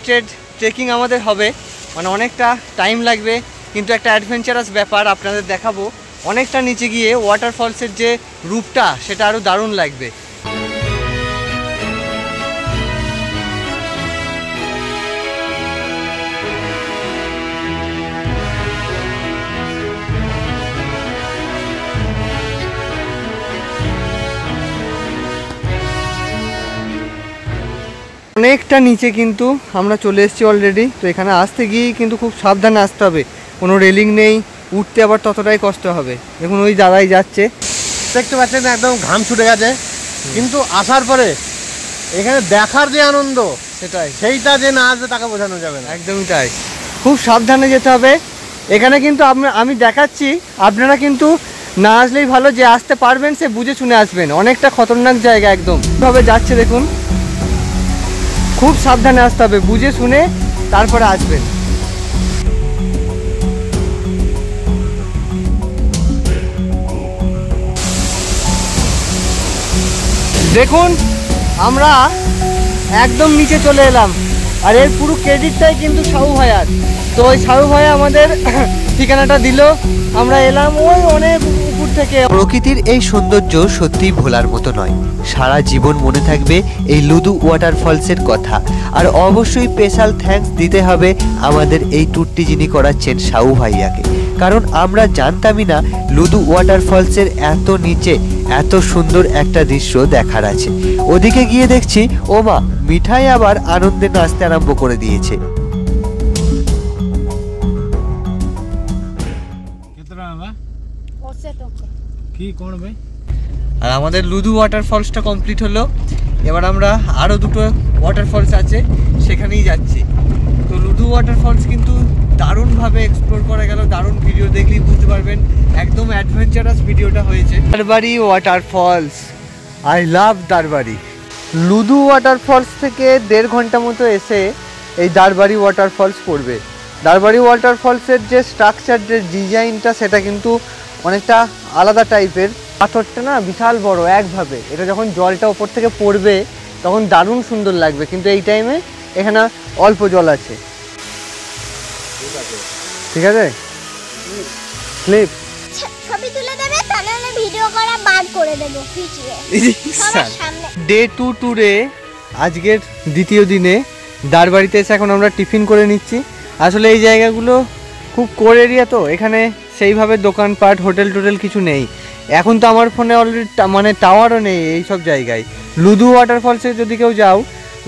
ট্রেকিং আমাদের হবে, মানে অনেকটা টাইম লাগবে, কিন্তু একটা অ্যাডভেঞ্চারাস ব্যাপার আপনাদের দেখাবো। অনেকটা নিচে গিয়ে ওয়াটারফলসের যে রূপটা সেটা আরও দারুণ লাগবে। অনেকটা নিচে কিন্তু আমরা চলে এসেছি অলরেডি। তো এখানে আসতে গিয়েই কিন্তু খুব সাবধানে আসতে হবে, কোনো রেলিং নেই, উঠতে আবার ততটাই কষ্ট হবে। দেখুন ওই দাদাই যাচ্ছে, দেখতে পাচ্ছেন একদম ঘাম ছুটে গেছে, কিন্তু আসার পরে এখানে দেখার যে আনন্দ সেইটা যে না আসবে তাকে বোঝানো যাবে না। একদমই তাই, খুব সাবধানে যেতে হবে। এখানে কিন্তু আমি দেখাচ্ছি, আপনারা কিন্তু না আসলেই ভালো, যে আসতে পারবেন সে বুঝে শুনে আসবেন। অনেকটা খতরনাক জায়গা, একদম ভাবে যাচ্ছে দেখুন, খুব সাবধানে আসতে হবে, বুঝে শুনে তারপরে আসবেন। দেখুন আমরা একদম নিচে চলে এলাম, আর এর পুরো ক্রেডিটটাই কিন্তু সাহু ভাইয়ার। তো ওই সাহু ভাইয়া আমাদের ঠিকানাটা দিল, আমরা এলাম ওই অনেক উপর থেকে। প্রকৃতির এই সৌন্দর্য সত্যিই ভোলার মতো নয়, সারা জীবন মনে থাকবে এই লুদু ওয়াটারফলসের কথা। আর অবশ্যই স্পেশাল থ্যাঙ্কস দিতে হবে আমাদের এই ট্যুরটি যিনি করাচ্ছেন, সাহু ভাইয়াকে। কারণ আমরা জানতামই না লুদু ওয়াটারফলসের এত নিচে এত সুন্দর একটা দৃশ্য দেখার আছে। ওদিকে গিয়ে দেখছি ওমা, মিঠাই আবার আনন্দে নাচতে আরম্ভ করে দিয়েছে। আর আমাদের লুদু ওয়াটারফলসটা কমপ্লিট হলো। এবার আমরা আরও 2টো ওয়াটারফলস আছে সেখানেই যাচ্ছি। তো লুদু ওয়াটারফলস কিন্তু দারুণভাবে এক্সপ্লোর করা গেল, দারুণ ভিডিও দেখলেই বুঝতে পারবেন, একদম অ্যাডভেঞ্চারাস ভিডিওটা হয়েছে। দারবাড়ি ওয়াটারফলস, আই লাভ দারবাড়ি। লুদু ওয়াটারফলস থেকে 1.5 ঘন্টা মতো এসে এই দারবাড়ি ওয়াটারফলস পড়বে। দারবাড়ি ওয়াটারফলসের যে স্ট্রাকচার, যে ডিজাইনটা, সেটা কিন্তু অনেকটা আলাদা টাইপের। পাথরটা না বিশাল বড় একভাবে, এটা যখন জলটা ওপর থেকে পড়বে তখন দারুণ সুন্দর লাগবে, কিন্তু এই টাইমে এখানে অল্প জল আছে। ঠিক আছে, ক্লিপ ছবি তুলে দেবে, তাহলে ভিডিও করা বাদ করে দেবো ভিডিও সবার সামনে। ডে 2 ট্যুরে আজকের দ্বিতীয় দিনে দারবাড়িতে এসে এখন আমরা টিফিন করে নিচ্ছি। আসলে এই জায়গাগুলো খুব কোর এরিয়া, তো এখানে সেইভাবে দোকানপাট হোটেল টোটেল কিছু নেই। এখন তো আমার ফোনে অলরেডি মানে টাওয়ারও নেই এই সব জায়গায়। লুদু ওয়াটারফলসে যদি কেউ যাও,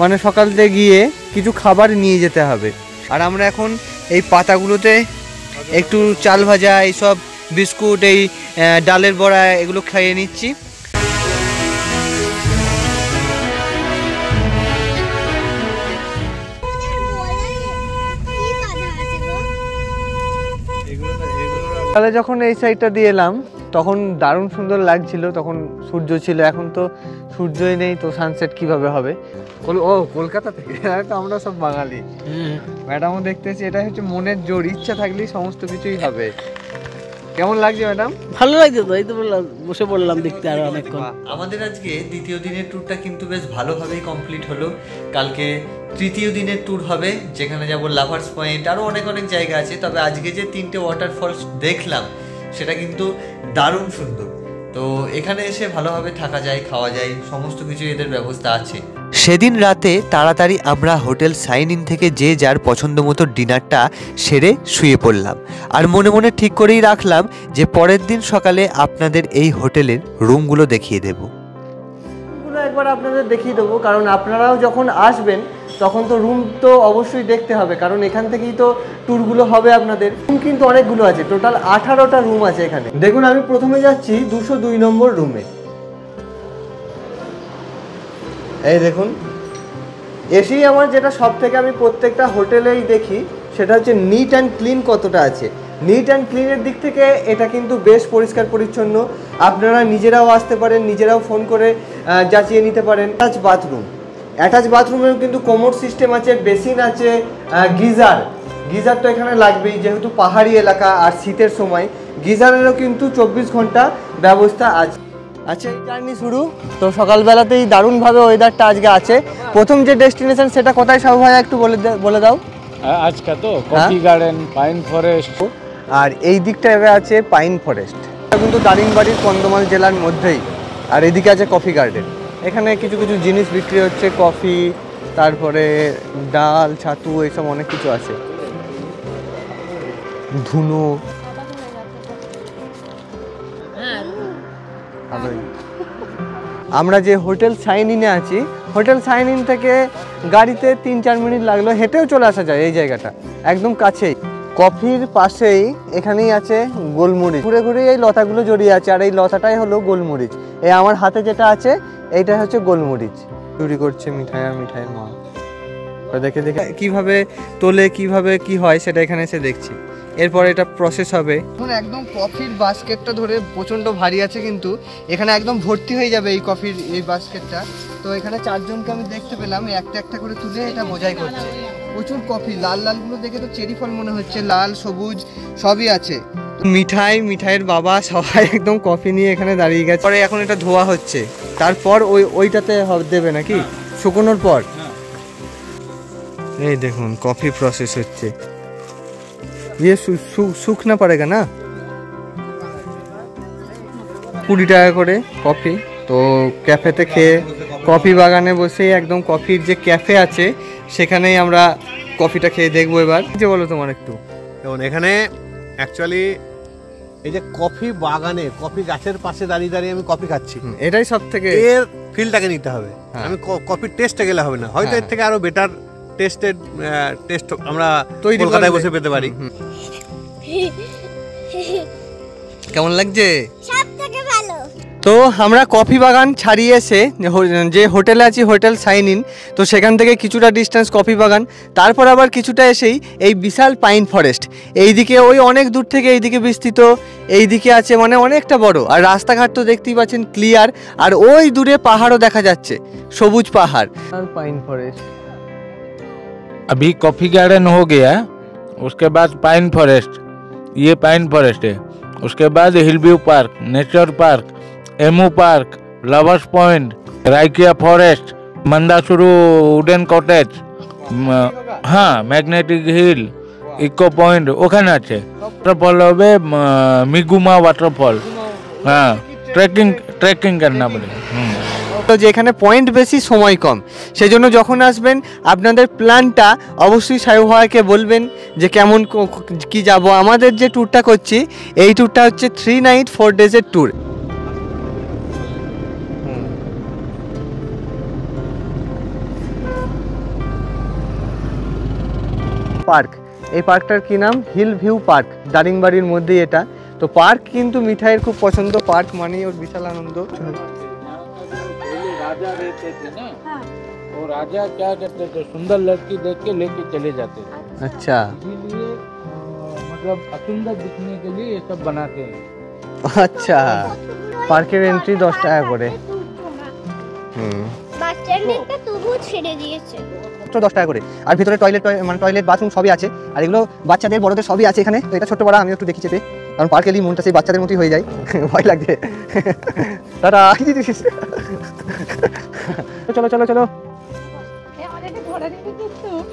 মানে সকালতে গিয়ে কিছু খাবার নিয়ে যেতে হবে। আর আমরা এখন এই পাতাগুলোতে একটু চাল ভাজা, এইসব বিস্কুট, এই ডালের বড়া, এগুলো খাইয়ে নিচ্ছি। তাহলে যখন এই সাইডটা দিয়ে এলাম তখন দারুণ সুন্দর লাগছিল, তখন সূর্য ছিল। এখন তো সূর্যই নেই, তো সানসেট কিভাবে হবে? ও কলকাতা থেকে, তো আমরা সব বাঙালি। ম্যাডামও দেখতেছি, এটা হচ্ছে মনের জোর, ইচ্ছা থাকলেই সমস্ত কিছুই হবে। কেমন লাগছে ম্যাডাম? ভালো লাগছে তো, এই তো বললাম বসে পড়লাম দেখতে আরো অনেকক্ষণ। আমাদের আজকে দ্বিতীয় দিনের ট্যুরটা কিন্তু বেশ ভালোভাবেই কমপ্লিট হলো। কালকে তৃতীয় দিনের ট্যুর হবে, যেখানে যাব লাভার্স পয়েন্ট, আরও অনেক অনেক জায়গা আছে। তবে আজকে যে 3টে ওয়াটারফলস দেখলাম সেটা কিন্তু দারুণ সুন্দর। তো এখানে এসে ভালোভাবে থাকা যায়, খাওয়া যায়, সমস্ত কিছু এদের ব্যবস্থা আছে। সেদিন রাতে তাড়াতাড়ি আমরা হোটেল সাইন ইন থেকে যে যার পছন্দ মতো ডিনারটা সেরে শুয়ে পড়লাম, আর মনে মনে ঠিক করেই রাখলাম যে পরের দিন সকালে আপনাদের এই হোটেলের রুমগুলো দেখিয়ে দেব। একবার আপনাদের দেখিয়ে দেবো, কারণ আপনারাও যখন আসবেন তখন তো রুম তো অবশ্যই দেখতে হবে, কারণ এখান থেকেই তো ট্যুরগুলো হবে আপনাদের। রুম কিন্তু অনেকগুলো আছে, টোটাল 18টা রুম আছে এখানে। দেখুন আমি প্রথমে যাচ্ছি 202 নম্বর রুমে। এই দেখুন, এসেই আমার যেটা সব থেকে আমি প্রত্যেকটা হোটেলেই দেখি সেটা হচ্ছে নিট অ্যান্ড ক্লিন কতটা আছে। নিট অ্যান্ড ক্লিনের দিক থেকে এটা কিন্তু বেশ পরিষ্কার পরিচ্ছন্ন। আপনারা নিজেরাও আসতে পারেন, নিজেরাও ফোন করে যাচিয়ে নিতে পারেন। অ্যাটাচ বাথরুমেও কিন্তু কোমোড সিস্টেম আছে, বেসিন আছে, গিজার তো এখানে লাগবেই যেহেতু পাহাড়ি এলাকা আর শীতের সময় গিজারেরও কিন্তু 24 ঘন্টা ব্যবস্থা আছে। আচ্ছা, এই জার্নি শুরু তো সকালবেলাতেই দারুণভাবে ওয়েদারটা আজকে আছে। প্রথম যে ডেস্টিনেশন সেটা কোথায় সাহু ভাই একটু বলে দাও। আজকে তো কফি গার্ডেন, পাইন ফরেস্ট, আর এই দিকটা আছে পাইন ফরেস্ট, এটা কিন্তু দারিংবাড়ির কন্ধমাল জেলার মধ্যেই। আর এদিকে আছে কফি গার্ডেন। এখানে কিছু কিছু জিনিস বিক্রি হচ্ছে, কফি, তারপরে ডাল, ছাতু, এইসব অনেক কিছু আছে, ধুনো। আমরা যে হোটেল সাইন ইনে আছি, হোটেল সাইন ইন থেকে গাড়িতে 3-4 মিনিট লাগলো, হেঁটেও চলে আসা যায় এই জায়গাটা একদম কাছেই। কফির পাশেই এখানেই আছে গোলমরিচ, ঘুরে ঘুরে এই লতাগুলো জড়িয়ে আছে, আর এই লতাটাই হলো গোলমরিচ। এই আমার হাতে যেটা আছে এইটা হচ্ছে গোলমরিচ। চুরি করছে মিঠাই আর মিঠাইয়ের মা, দেখে দেখে কিভাবে তোলে, কিভাবে কি হয় সেটা এখানে এসে দেখছি। এরপর এটা প্রসেস হবে। এখন একদম কফির বাস্কেটটা ধরে প্রচণ্ড ভারী আছে, কিন্তু এখানে একদম ভর্তি হয়ে যাবে এই কফির এই বাস্কেটটা। তো এখানে 4 জনকে আমি দেখতে পেলাম একটা একটা করে তুলে এটা বোঝাই করছে। প্রচুর কফি, লাল লালগুলো দেখে তো চেরি ফল মনে হচ্ছে, লাল সবুজ সবই আছে। মিঠাইয়ের বাবা সবাই একদম কফি নিয়ে এখানে দাঁড়িয়ে গেছে। পরে এখন এটা ধোয়া হচ্ছে, তারপর ওইটাতে দেবে নাকি শুকোনোর পর। এই দেখুন কফি প্রসেস হচ্ছে, ये सूखना पड़ेगा ना। 20 টাকা করে কফি। তো ক্যাফেতে খেয়ে কফি বাগানে বসে একদম কফির যে ক্যাফে আছে সেখানেই আমরা কফিটা খেয়ে দেখবো। এবার যে বলো তোমার একটু। দেখুন এখানে অ্যাকচুয়ালি এই যে কফি বাগানে, কফি গাছের পাশে দাঁড়িয়ে দাঁড়িয়ে আমি কফি খাচ্ছি, এটাই সব থেকে এর ফিলটাকে নিতে হবে। আমি কফির টেস্টে গেলে হবে না, হয়তো এর থেকে আরো বেটার টেস্ট আমরা কলকাতায় বসে পেতে পারি। কেমন লাগছে? সবথেকে ভালো। তো আমরা কফি বাগান ছাড়িয়ে এসে যে হোটেলে আছি, হোটেল সাইন ইন, তো সেখান থেকে কিছুটা ডিস্টেন্স কফি বাগান, তারপর আবার কিছুটা এসেই এই বিশাল পাইন ফরেস্ট। এইদিকে ওই অনেক দূর থেকে এইদিকে বিস্তৃত, এইদিকে আছে মানে অনেকটা বড়। আর রাস্তাঘাট তো দেখতেই পাচ্ছেন ক্লিয়ার, আর ওই দূরে পাহাড়ও দেখা যাচ্ছে, সবুজ পাহাড় আর পাইন ফরেস্ট। अभी कॉफी गार्डन हो गया, उसके बाद पाइन फॉरेस्ट, ये पाइन फॉरेस्ट है। उसके बाद hill view park, nature park, emu park, lovers point, Raikia forest, Mandasaru wooden cottage, हाँ मैग्नेटिक हिल, इको पॉइंट ওখানে আছে। वाटरफॉल হবে मिगुमा वाटरफॉल, हाँ ट्रैकिंग करना पड़ेगा। তো যেখানে পয়েন্ট বেশি সময় কম, সেই জন্য যখন আসবেন আপনাদের প্ল্যানটা অবশ্যই সায়ু ভাইকে বলবেন যে কেমন কি যাব। আমাদের যে ট্যুরটা করছি এই ট্যুরটা হচ্ছে 3 নাইট 4 ডেজের ট্যুর। পার্ক, এই পার্কটার কি নাম? হিল ভিউ পার্ক, দারিংবাড়ির মধ্যেই এটা। তো পার্ক কিন্তু মিঠাইয়ের খুব পছন্দ, পার্ক মানেই ওর বিশাল আনন্দ। राजा रहते थे ना, वो राजा क्या करते थे, सुंदर लड़की देख के लेके चले जाते थे। अच्छा, इसीलिए मतलब असुंदर दिखने के लिए ये सब बनाते हैं। अच्छा, পার্কের এন্ট্রি 10 টাকা করে। বাচ্চার দিকটা তবু ছেড়ে দিয়েছে, 10 টাকা করে। আর ভিতরে টয়লেট বাথরুম সবই আছে, আর এগুলো বাচ্চাদের বড়দের সবই আছে এখানে। তো এটা ছোট্ট বড় আমি একটু দেখি চেপে, কারণ পার্কে এলেই মনটা সেই বাচ্চাদের মতোই হয়ে যায়, ভয় লাগছে। টাটা। চলো চলো চলো,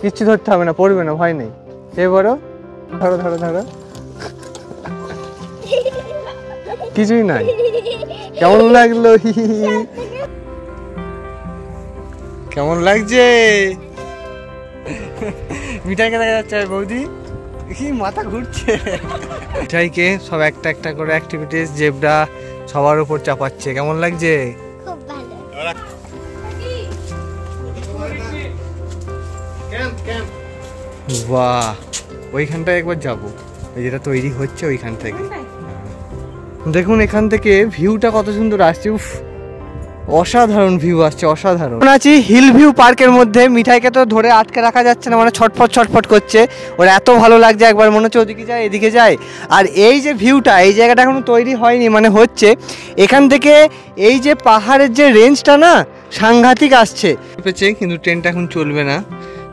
কিচ্ছু ধরতে হবে না, পড়বে না, ভয় নেই। সে বড়, ধরো ধরো ধরো, কিছুই নাই। কেমন লাগলো? কেমন লাগছে? মিঠাইকে দেখা যাচ্ছে বৌদি কি মাথা ঘুরছে। মিঠাইকে সব একটা একটা করে অ্যাক্টিভিটিস জেব্রা সবার উপর চাপাচ্ছে। কেমন লাগছে? খুব ভালো। বাহ, ওইখানটায় একবার যাবো, ওই যেটা তৈরি হচ্ছে ওইখান থেকে। দেখুন এখান থেকে ভিউটা কত সুন্দর আসছে। উফ, অসাধারণ ভিউ আসছে, অসাধারণ। আছি হিল ভিউ পার্কের মধ্যে। মিঠাইকে তো ধরে আটকে রাখা যাচ্ছে না, মানে ছটফট ছটফট করছে, ওর এত ভালো লাগছে। একবার মনে হচ্ছে ওদিকে যায় এদিকে যায়। আর এই যে ভিউটা, এই জায়গাটা এখনো তৈরি হয়নি, মানে হচ্ছে। এখান থেকে এই যে পাহাড়ের যে রেঞ্জটা না, সাংঘাতিক আসছে। পেয়েছে কিন্তু ট্রেনটা এখন চলবে না।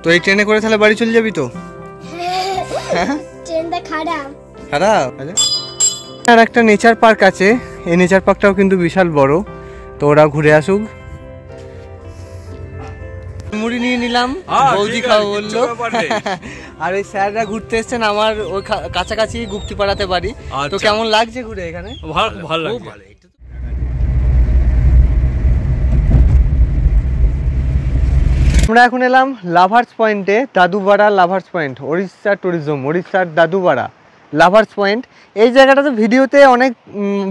তো এই ট্রেনে করে তাহলে বাড়ি চলে যাবি তো? ট্রেনটা খারাপ। খারাপ। আর একটা নেচার পার্ক আছে, এই নেচার পার্কটাও কিন্তু বিশাল বড়। তো ওরা ঘুরে আসুক। মুড়ি নিয়ে নিলাম, বৌদি খাওয়া বললো। আর ওই স্যাররা ঘুরতে এসছেন আমার ওই কাছাকাছি গুপ্তিপাড়াতে বাড়ি। তো কেমন লাগছে ঘুরে এখানে? ভালো লাগছে। আমরা এখন এলাম লাভার্স পয়েন্টে, দাদুপাড়া লাভার্স পয়েন্ট, ওড়িশা ট্যুরিজম, ওড়িশার দাদুপাড়া লাভার্স পয়েন্ট। এই জায়গাটা তো ভিডিওতে অনেক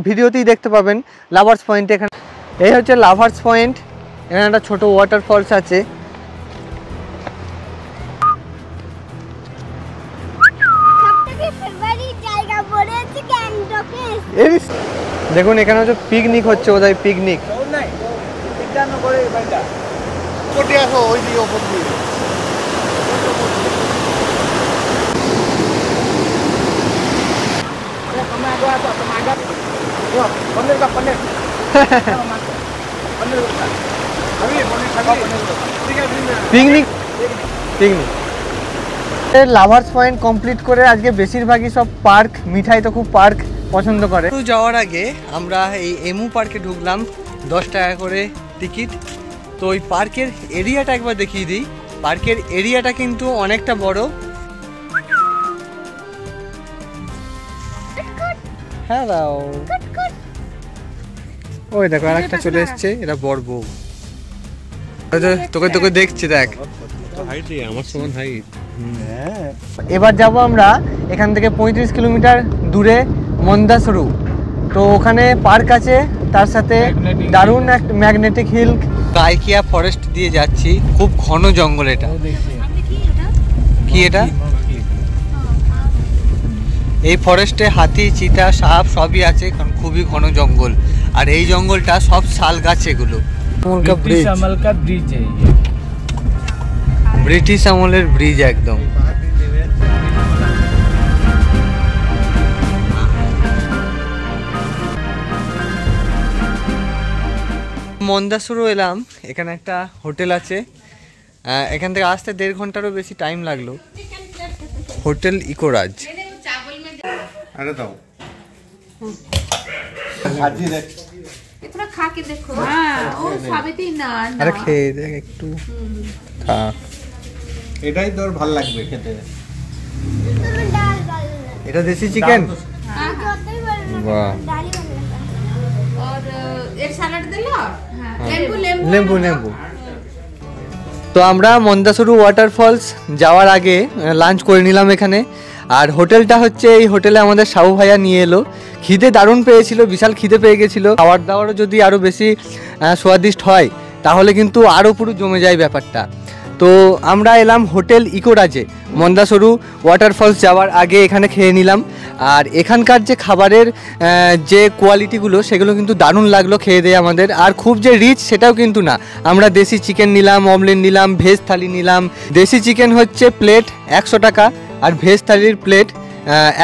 ভিডিওতেই দেখতে পাবেন লাভার্স পয়েন্টে। এখানে এই হচ্ছে লাভার্স পয়েন্ট। এখানে একটা ছোট ওয়াটারফলস আছে। সবথেকে ফেভারিট জায়গা পড়ে আছে গ্যাংটকে। দেখুন এখানে হচ্ছে পিকনিক হচ্ছে, বোধহয় picnic. Picnic picnic lovers point complete করে আজকে বেশিরভাগই সব পার্ক। মিঠাই তো খুব পার্ক পছন্দ করে। তো যাওয়ার আগে আমরা এই এমু পার্কে ঢুকলাম, 10 টাকা করে টিকিট। তো ওই পার্কের এরিয়াটা একবার দেখিয়ে দিই। পার্কের এরিয়াটা কিন্তু অনেকটা বড়। হ্যাঁ দাও, ওই দেখো আর একটা চলে এসছে, এটা বড় বউ। তোকে তোকে দেখছি, দেখ আমার সমান হাইট। এবার যাব আমরা এখান থেকে 35 কিলোমিটার দূরে মন্দাসরু। তো ওখানে পার্ক আছে, তার সাথে দারুণ একটা ম্যাগনেটিক হিল। গাইকিয়া ফরেস্ট দিয়ে যাচ্ছি, খুব ঘন জঙ্গল। এটা কি? এটা এই ফরেস্টে হাতি, চিতা, সাপ সবই আছে, কারণ খুবই ঘন জঙ্গল। আর এই জঙ্গলটা সব শাল গাছ। এগুলো ব্রিটিশ আমলের ব্রিজ একদম। মন্দাসুরু এলাম, এখানে একটা হোটেল আছে। এখান থেকে আসতে 1.5 ঘন্টারও বেশি টাইম লাগলো। হোটেল ইকোরাজ। আরে দাও थोड़ा खा के देखो। हाँ, ओ साबिती ना। আরে খেয়ে দেখ একটু, খা। এটাই তোর ভালো লাগবে খেতে। ডাল ডাল এটা দেশি চিকেন। যতই বলো বাহ, ডালই ভালো লাগে। और एक सैलड दे लो। हाँ, লেম্বু লেম্বু লেম্বু লেম্বু। তো আমরা মন্দাসুরু ওয়াটারফলস যাওয়ার আগে লাঞ্চ করে নিলাম এখানে। আর হোটেলটা হচ্ছে, এই হোটেলে আমাদের সাহু ভাইয়া নিয়ে এলো। খিদে দারুণ পেয়েছিল, বিশাল খিদে পেয়ে গেছিলো। খাবার দাবারও যদি আরও বেশি স্বাদিষ্ট হয় তাহলে কিন্তু আরও পুরো জমে যায় ব্যাপারটা। তো আমরা এলাম হোটেল ইকোরাজে। মন্দাসরু ওয়াটারফলস যাওয়ার আগে এখানে খেয়ে নিলাম। আর এখানকার যে খাবারের যে কোয়ালিটিগুলো সেগুলো কিন্তু দারুণ লাগলো খেয়ে দিয়ে আমাদের। আর খুব যে রিচ সেটাও কিন্তু না। আমরা দেশি চিকেন নিলাম, অমলেট নিলাম, ভেজ থালি নিলাম। দেশি চিকেন হচ্ছে প্লেট 100 টাকা, আর ভেজ থালির প্লেট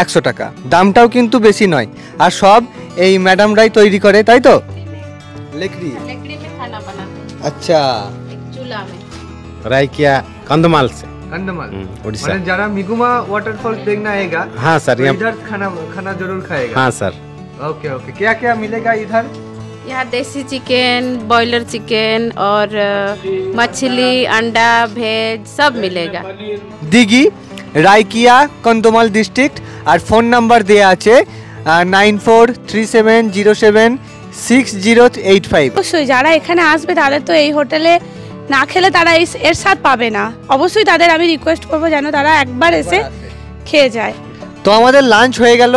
100 টাকা। দামটাও কিন্তু বেশি নয়। আর সব এই ম্যাডামরাই তৈরি করে, তাই তো? लकड़ी में खाना बनाते हैं, আচ্ছা, एक चूल्हा में। रायकिया कंधमाल से। कंधमाल उड़ीसा। মানে যারা मिगुमा वाटरफॉल्स देखना आएगा, हाँ सर, तो यहाँ इधर खाना जरूर खाएगा। हाँ सर। ओके ओके, क्या क्या मिलेगा इधर? यहाँ देसी चिकन, बॉयलर चिकन और मछली, अंडा, वेज सब मिलेगा। দিঘি, রাইকিয়া, কন্দমাল ডিস্ট্রিক্ট। আর ফোন নাম্বার দেয়া আছে 9437076085। অবশ্যই যারা এখানে আসবে তাদের তো এই হোটেলে না খেলে তারা এর স্বাদ পাবে না। অবশ্যই তাদের আমি রিকোয়েস্ট করবো যেন তারা একবার এসে খেয়ে যায়। তো আমাদের লাঞ্চ হয়ে গেল,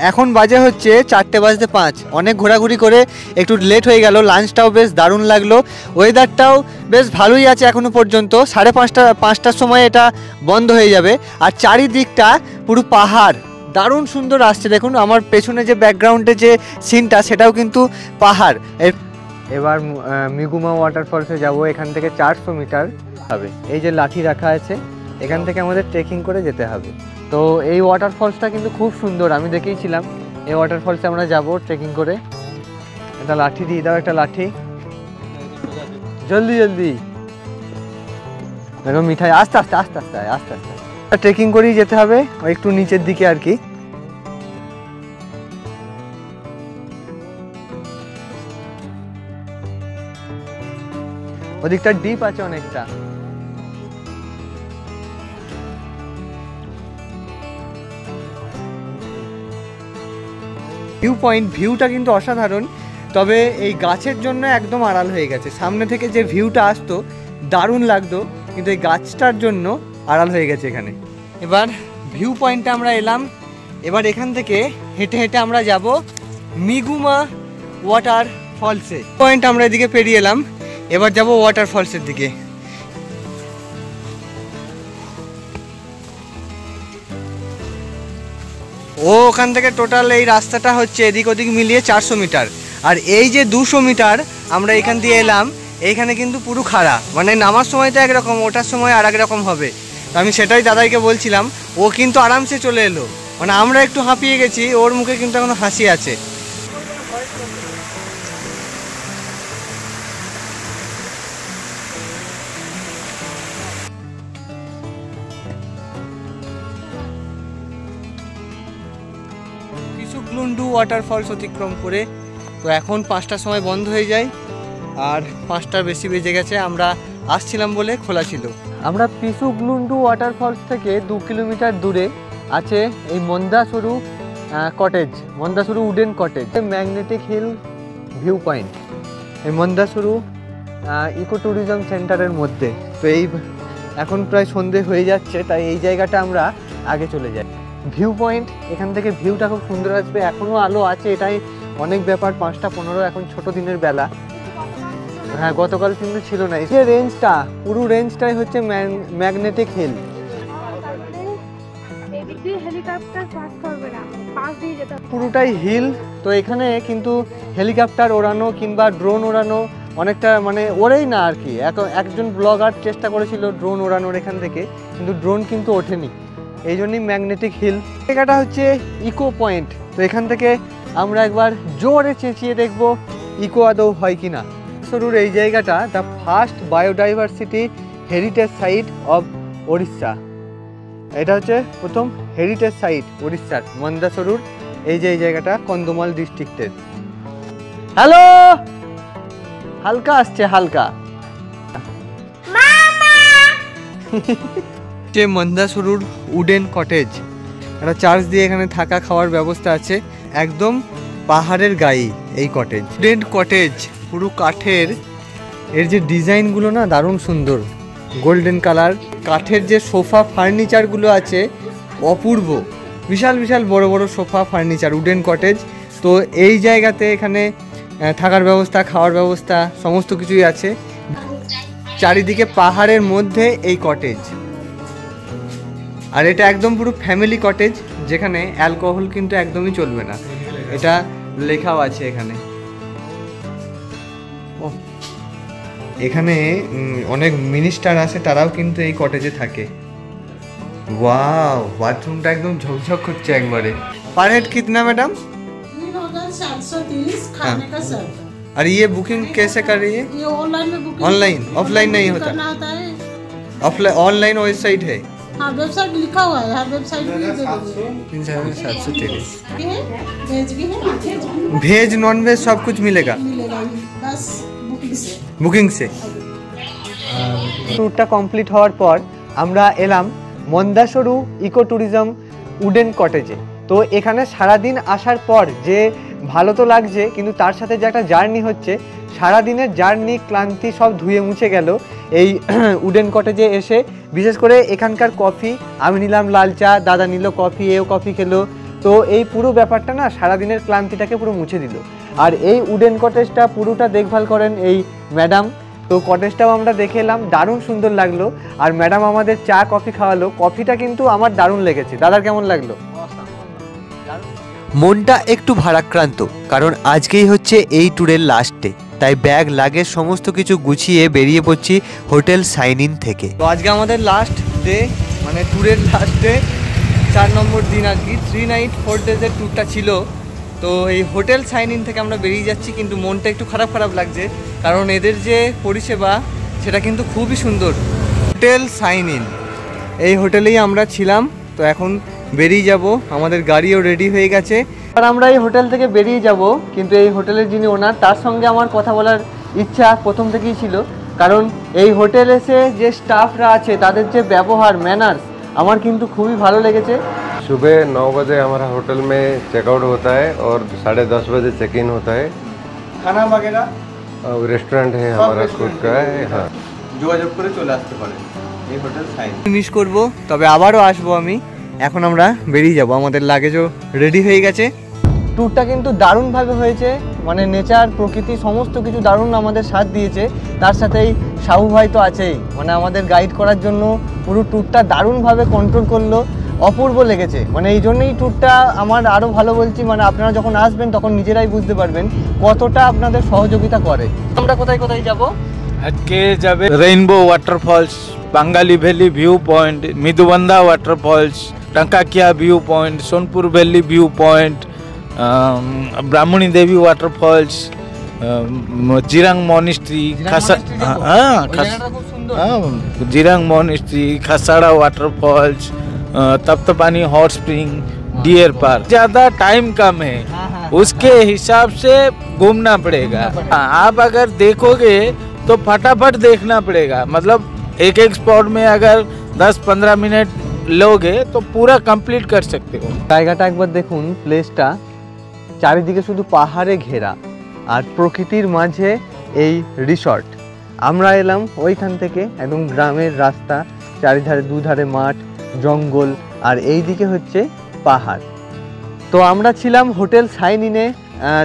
এখন বাজে হচ্ছে 4:05। অনেক ঘোরাঘুরি করে একটু লেট হয়ে গেল। লাঞ্চটাও বেশ দারুণ লাগলো, ওয়েদারটাও বেশ ভালোই আছে এখনো পর্যন্ত। 5:30টার সময় এটা বন্ধ হয়ে যাবে। আর চারিদিকটা পুরো পাহাড়, দারুণ সুন্দর আসছে। দেখুন আমার পেছনে যে ব্যাকগ্রাউন্ডে যে সিনটা সেটাও কিন্তু পাহাড়। এবার মিগুমা ওয়াটারফলসে যাব। এখান থেকে 400 মিটার হবে। এই যে লাঠি রাখা আছে, এখান থেকে আমাদের ট্রেকিং করে যেতে হবে। তো এই ওয়াটারফলসটা কিন্তু খুব সুন্দর, আমি দেখেইছিলাম। এই ওয়াটারফলসে আমরা যাব ট্রেকিং করে। একটা লাঠি দিয়ে দাও, একটা লাঠি, জলদি জলদি। দেখো মিঠাই, আস্তে আস্তে আস্তে আস্তে আস্তে আস্তে ট্রেকিং করেই যেতে হবে, ওই একটু নিচের দিকে আর কি। ওদিকটা ডিপ আছে অনেকটা। ভিউ পয়েন্ট, ভিউটা কিন্তু অসাধারণ, তবে এই গাছের জন্য একদম আড়াল হয়ে গেছে। সামনে থেকে যে ভিউটা আসতো দারুণ লাগতো, কিন্তু এই গাছটার জন্য আড়াল হয়ে গেছে এখানে। এবার ভিউ পয়েন্টে আমরা এলাম। এবার এখান থেকে হেঁটে হেঁটে আমরা যাব মিগুমা ওয়াটার ফলসে। পয়েন্ট আমরা এদিকে পেরিয়ে এলাম, এবার যাব ওয়াটার ফলসের দিকে। ওখান থেকে টোটাল এই রাস্তাটা হচ্ছে এদিক ওদিক মিলিয়ে 400 মিটার। আর এই যে 200 মিটার আমরা এখান দিয়ে এলাম, এইখানে কিন্তু পুরো খাড়া, মানে নামার সময় তো একরকম, ওঠার সময় আর এক রকম হবে। আমি সেটাই দাদাইকে বলছিলাম, ও কিন্তু আরামসে চলে এলো। মানে আমরা একটু হাঁপিয়ে গেছি, ওর মুখে কিন্তু এখনো হাসি আছে। পিসুকলুন্ডু ওয়াটারফলস অতিক্রম করে তো এখন 5টার সময় বন্ধ হয়ে যায়, আর 5টার বেশি বেজে গেছে। আমরা আসছিলাম বলে খোলা ছিল। আমরা পিসুকলুন্ডু ওয়াটারফলস থেকে 2 কিলোমিটার দূরে আছে এই Mandasaru cottage, Mandasaru wooden cottage, magnetic hill view point, এই মন্দাসুরু ইকো ট্যুরিজম সেন্টারের মধ্যে। তো এই এখন প্রায় সন্ধে হয়ে যাচ্ছে, তাই এই জায়গাটা আমরা আগে চলে যাই। ভিউ পয়েন্ট, এখান থেকে ভিউটা খুব সুন্দর আসবে। এখনও আলো আছে, এটাই অনেক ব্যাপার। 5:15, এখন ছোট দিনের বেলা। হ্যাঁ, গতকাল কিন্তু ছিল না। এই যে রেঞ্জটা, পুরো রেঞ্জটাই হচ্ছে ম্যাগনেটিক হিল। পুরোটাই হিল। তো এখানে কিন্তু হেলিকপ্টার ওড়ানো কিংবা ড্রোন ওড়ানো অনেকটা, মানে ওড়েই না আর কি। একজন ব্লগার চেষ্টা করেছিল ড্রোন ওড়ানোর এখান থেকে, কিন্তু ড্রোন কিন্তু ওঠেনি, এই জন্যই ম্যাগনেটিক হিল। জায়গাটা হচ্ছে ইকো পয়েন্ট। তো এখান থেকে আমরা একবার জোরে চেঁচিয়ে দেখব ইকো আদৌ হয় কিনা। সরুর এই জায়গাটা the first biodiversity heritage site of Odisha. এটা হচ্ছে প্রথম হেরিটেজ সাইট উড়িষ্যার, মন্দাসরুর। এই যে এই জায়গাটা কন্ধমাল ডিস্ট্রিক্টের। হ্যালো, হালকা আসছে, হালকা। যে মন্দাসুরুর উডেন কটেজ, একটা চার্জ দিয়ে এখানে থাকা খাওয়ার ব্যবস্থা আছে। একদম পাহাড়ের গায়ে এই কটেজ, উডেন কটেজ, পুরো কাঠের। এর যে ডিজাইনগুলো না দারুণ সুন্দর, গোল্ডেন কালার। কাঠের যে সোফা ফার্নিচারগুলো আছে অপূর্ব, বিশাল বিশাল বড় বড় সোফা ফার্নিচার, উডেন কটেজ। তো এই জায়গাতে এখানে থাকার ব্যবস্থা, খাওয়ার ব্যবস্থা সমস্ত কিছুই আছে। চারিদিকে পাহাড়ের মধ্যে এই কটেজ। আর এটা একদম পুরো ফ্যামিলি কটেজ, যেখানে অ্যালকোহল কিন্তু একদমই চলবে না, এটা লেখাও আছে এখানে। এখানে অনেক মিনিস্টার আছে, তারাও কিন্তু এই কটেজে থাকে। ওয়াও, বাথরুমটা একদম ঝকঝক করছে একবারে। पर हेड कितना मैडम? 3,730 खाने का सर। और ये बुकिंग कैसे कर रही है? ये ऑनलाइन में बुकिंग, ऑनलाइन, ऑफलाइन नहीं होता? ऑफलाइन, ऑनलाइन वेबसाइट है? हाँ, वेबसाइट लिखा हुआ है, हर वेबसाइट भी दे देंगे। 3,730। वेज भी है, भेज नॉन वेज सब कुछ मिलेगा? मिलेगा, बस बुकिंग से। বুকিং সে। ট্যুরটা কমপ্লিট হওয়ার পর আমরা এলাম মন্দাসরু ইকো ট্যুরিজম উডেন কটেজে। তো এখানে সারাদিন আসার পর যে ভালো তো লাগছে, কিন্তু তার সাথে যে একটা জার্নি হচ্ছে, সারাদিনের জার্নি ক্লান্তি সব ধুয়ে মুছে গেল এই উডেন কটেজে এসে। বিশেষ করে এখানকার কফি, আমি নিলাম লাল চা, দাদা নিল কফি, এও কফি খেলো। তো এই পুরো ব্যাপারটা না সারাদিনের ক্লান্তিটাকে পুরো মুছে দিল। আর এই উডেন কটেজটা পুরোটা দেখভাল করেন এই ম্যাডাম। তো কটেজটাও আমরা দেখে এলাম, দারুণ সুন্দর লাগলো। আর ম্যাডাম আমাদের চা কফি খাওয়ালো, কফিটা কিন্তু আমার দারুণ লেগেছে। দাদার কেমন লাগলো? মনটা একটু ভারাক্রান্ত, কারণ আজকেই হচ্ছে এই ট্যুরের লাস্ট ডে। তাই ব্যাগ লাগেজ সমস্ত কিছু গুছিয়ে বেরিয়ে পড়ছি হোটেল সাইন ইন থেকে। তো আজকে আমাদের লাস্ট ডে, মানে ট্যুরের লাস্ট ডে, 4 নম্বর দিন আর কি। 3 নাইট 4 ডেজের ট্যুরটা ছিল। তো এই হোটেল সাইন ইন থেকে আমরা বেরিয়ে যাচ্ছি, কিন্তু মনটা একটু খারাপ খারাপ লাগছে, কারণ এদের যে পরিষেবা সেটা কিন্তু খুবই সুন্দর। হোটেল সাইন ইন, এই হোটেলেই আমরা ছিলাম। তো এখন বেরিয়ে যাব, আমাদের গাড়িও রেডি হয়ে গেছে। আর আমরা এই হোটেল থেকে বেরিয়ে যাব, কিন্তু এই হোটেলের যিনি ওনার, তার সঙ্গে আমার কথা বলার ইচ্ছা প্রথম থেকেই ছিল। কারণ এই হোটেল এসে যে স্টাফরা আছে তাদের যে ব্যবহার, ম্যানার্স, আমার কিন্তু খুবই ভালো লেগেছে। सुबह 9 बजे हमारा होटल में चेकआउट होता है और 10:30 बजे चेक इन होता है। खाना वगैरह रेस्टोरेंट है हमारा खुद का है। हाँ, যোগাযোগ করে চলে আসতে পারেন এই হোটেল সাইন। মিস করব, তবে আবারও আসবো আমি। এখন আমরা বেরিয়ে যাব, আমাদের লাগেজও রেডি হয়ে গেছে। ট্যুরটা কিন্তু দারুণভাবে হয়েছে, মানে নেচার, প্রকৃতি সমস্ত কিছু দারুণ আমাদের সাথ দিয়েছে। তার সাথেই সাহু ভাই তো আছেই, মানে আমাদের গাইড করার জন্য পুরো ট্যুরটা দারুণভাবে কন্ট্রোল করলো। অপূর্ব লেগেছে, মানে এই জন্যই ট্যুরটা আমার আরও ভালো বলছি। মানে আপনারা যখন আসবেন তখন নিজেরাই বুঝতে পারবেন কতটা আপনাদের সহযোগিতা করে। আমরা কোথায় কোথায় যাব? আজকে যাবে rainbow waterfalls, Bangali valley view point, Mridubandha waterfalls, Tankakia view point, Sonpur valley view point, Brahmani Devi waterfalls, Jirang monastery, Jirang monastery, Khasada waterfalls, Taptapani hot spring, deer park. ज़्यादा टाइम कम है, उसके हिसाब से घूमना पड़ेगा। आप अगर देखोगे तो फटाफट देखना पड़ेगा, मतलब एक एक स्पॉट में अगर 10-15 मिनट लोगे तो पूरा कंप्लीट कर सकते हो। জায়গাটা একবার দেখুন, প্লেসটা চারিদিকে শুধু পাহাড়ে ঘেরা আর প্রকৃতির মাঝে এই রিসর্ট। আমরা এলাম ওইখান থেকে, একদম গ্রামের রাস্তা, চারিধারে দুধারে মাঠ, জঙ্গল, আর এই দিকে হচ্ছে পাহাড়। তো আমরা ছিলাম হোটেল সাইন ইনে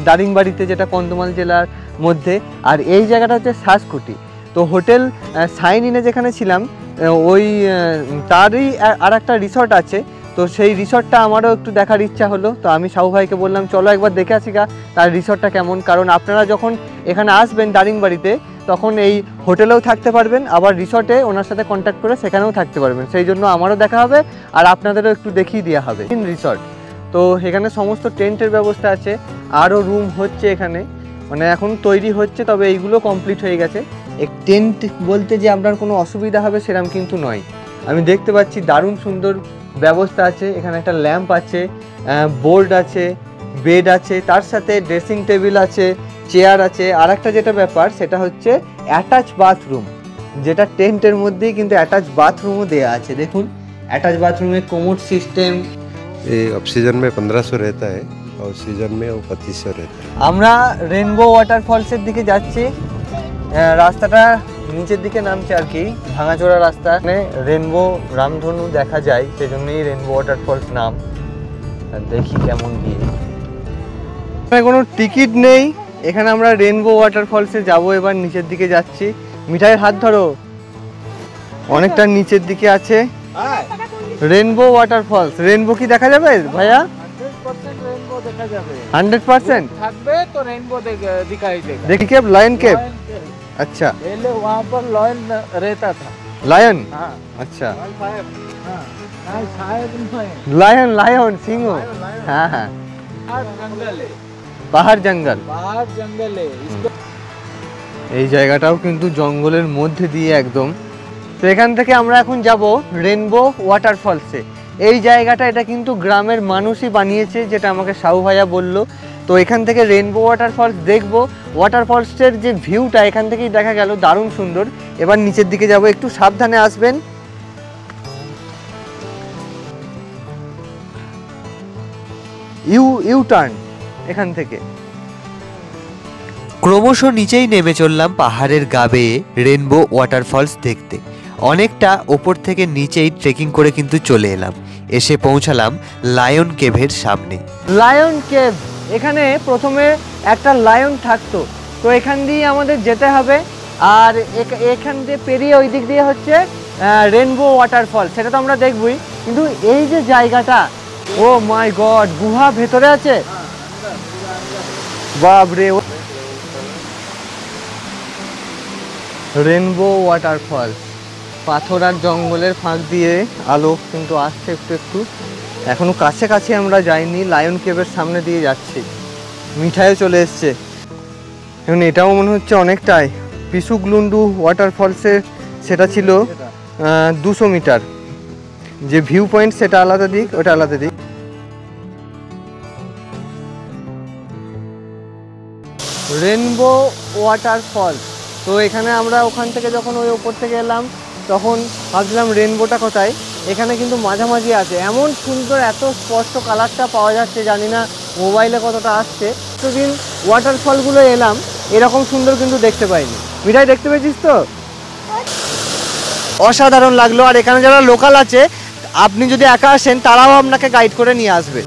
দারিংবাড়িতে, যেটা কন্ধমাল জেলার মধ্যে। আর এই জায়গাটা হচ্ছে শ্বাসকুটি। তো হোটেল সাইন ইনে যেখানে ছিলাম ওই তারই আর একটা রিসর্ট আছে। তো সেই রিসর্টটা আমারও একটু দেখার ইচ্ছা হলো। তো আমি সাহু ভাইকে বললাম চলো একবার দেখে আসি গা তার রিসর্টটা কেমন। কারণ আপনারা যখন এখানে আসবেন দারিংবাড়িতে তখন এই হোটেলেও থাকতে পারবেন, আবার রিসর্টে ওনার সাথে কন্ট্যাক্ট করে সেখানেও থাকতে পারবেন। সেই জন্য আমারও দেখা হবে আর আপনাদেরও একটু দেখিয়ে দেওয়া হবে রিসর্ট। তো এখানে সমস্ত টেন্টের ব্যবস্থা আছে, আরও রুম হচ্ছে এখানে, মানে এখন তৈরি হচ্ছে, তবে এইগুলো কমপ্লিট হয়ে গেছে। এক টেন্ট বলতে যে আপনার কোনো অসুবিধা হবে সেরকম কিন্তু নয়। আমি দেখতে পাচ্ছি দারুণ সুন্দর ব্যবস্থা আছে। এখানে একটা ল্যাম্প আছে, বোর্ড আছে, বেড আছে, তার সাথে ড্রেসিং টেবিল আছে, চেয়ার আছে। আর একটা যেটা ব্যাপার সেটা হচ্ছে অ্যাটাচ বাথরুম, যেটা টেন্টের মধ্যেই কিন্তু অ্যাটাচ বাথরুমও দেওয়া আছে। দেখুন অ্যাটাচ বাথরুমে কোমোড সিস্টেম। ये ऑफ सीजन में 1500 रहता है और सीजन में वो 2500 रहता है। আমরা রেনবো ওয়াটারফলসের দিকে যাচ্ছি। রাস্তাটা নিচের দিকে নামছে আর কি, ভাঙাচোরা রাস্তা। মানে রেনবো রামধনু দেখা যায়, সেজন্যই রেনবো ওয়াটারফলস নাম। দেখি কেমন গিয়ে। এখানে কোনো টিকিট নেই, এখানে আমরা রেনবো ওয়াটারফলসে যাব। এবার নিচের দিকে যাচ্ছি। মিঠাইয়ের হাত ধরো, অনেকটা নিচের দিকে আছে রেনবো ওয়াটারফলস। রেনবো কি দেখা যাবে ভাইয়া? 100% থাকবে তো রেইনবো दिखाई देगा। देखिए केव, लायन केव। अच्छा, पहले वहाँ पर लायन रहता था। लायन? हाँ। अच्छा, शायद लायन, लायन सिंह। हाँ हाँ, जंगल है, পাহাড় জঙ্গল। बाहर जंगल है इसको। এই জায়গাটাও কিন্তু জঙ্গলের মধ্যে দিয়ে একদম। তো এখান থেকে আমরা এখন যাব রেনবো ওয়াটারফলসে। এই জায়গাটা এটা কিন্তু গ্রামের মানুষই বানিয়েছে, যেটা আমাকে সাহু ভাইয়া বললো। তো এখান থেকে রেনবো ওয়াটারফলস দেখবো। ওয়াটারফলসের যে ভিউটা এখান থেকেই দেখা গেল, দারুণ সুন্দর। এবার নিচের দিকে যাব, একটু সাবধানে আসবেন। ইউ টার্ন এখান থেকে। ক্রমশ নিচেই নেমে চললাম পাহাড়ের গা বেয়ে রেনবো ওয়াটারফলস দেখতে। অনেকটা ওপর থেকে নিচেই ট্রেকিং করে কিন্তু চলে এলাম, এসে পৌঁছালাম লায়ন কেভের সামনে। লায়ন কেভ, এখানে প্রথমে একটা লায়ন থাকতো, তো এখান দিয়ে আমাদের যেতে হবে। আর এখান দিয়ে পেরিয়ে ওই দিক দিয়ে হচ্ছে রেনবো ওয়াটারফল, সেটা তো আমরা দেখবই। কিন্তু এই যে জায়গাটা, ও মাই গড, গুহা ভেতরে আছে, বাপরে। রেনবো ওয়াটারফল, পাথর আর জঙ্গলের ফাঁক দিয়ে আলো কিন্তু আসছে একটু একটু। এখনো কাছে কাছে আমরা যাইনি, লায়ন কেভের সামনে দিয়ে যাচ্ছি। মিঠাইও চলে এসছে। এখন এটাও মনে হচ্ছে অনেকটাই। পিসুগলুন্ডু ওয়াটারফলসের সেটা ছিল 200 মিটার, যে ভিউ পয়েন্ট সেটা আলাদা দিক, ওটা আলাদা দিক। রেনবো ওয়াটারফল, তো এখানে আমরা ওখান থেকে যখন ওই ওপর থেকে এলাম তখন ভাবছিলাম রেনবোটা কোথায়। এখানে কিন্তু মাঝামাঝি আছে, এমন সুন্দর, এত স্পষ্ট কালারটা পাওয়া যাচ্ছে, জানি না মোবাইলে কতটা আসছে। এতদিন ওয়াটারফলগুলো এলাম, এরকম সুন্দর কিন্তু দেখতে পাইনি। মিঠাই দেখতে পেয়েছিস তো? অসাধারণ লাগলো। আর এখানে যারা লোকাল আছে, আপনি যদি একা আসেন তারাও আপনাকে গাইড করে নিয়ে আসবে।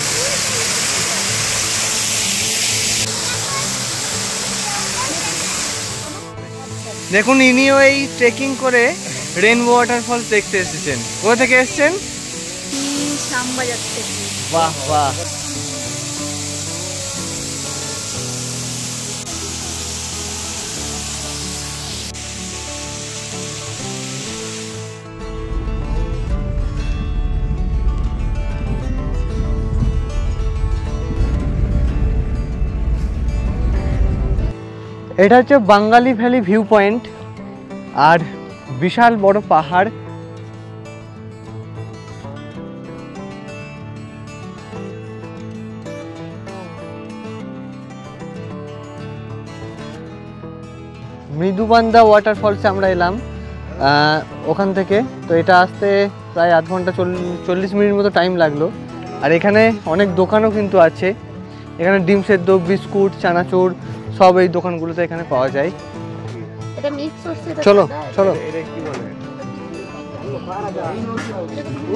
দেখুন, ইনিও এই ট্রেকিং করে রেনবো ওয়াটারফলস দেখতে এসেছেন। কোথা থেকে এসেছেন? শ্যামবাজার থেকে। বাহ বাহ। এটা হচ্ছে বাঙালি ভ্যালি ভিউ পয়েন্ট, আর বিশাল বড় পাহাড়। মৃদুবান্দা ওয়াটারফলসে আমরা এলাম ওখান থেকে। তো এটা আসতে প্রায় আধ ঘন্টা 40 মিনিট মতো টাইম লাগলো। আর এখানে অনেক দোকানও কিন্তু আছে। এখানে ডিম সেদ্ধ, বিস্কুট, চানাচুর সব এই দোকানগুলোতে এখানে পাওয়া যায়। চলো চলো।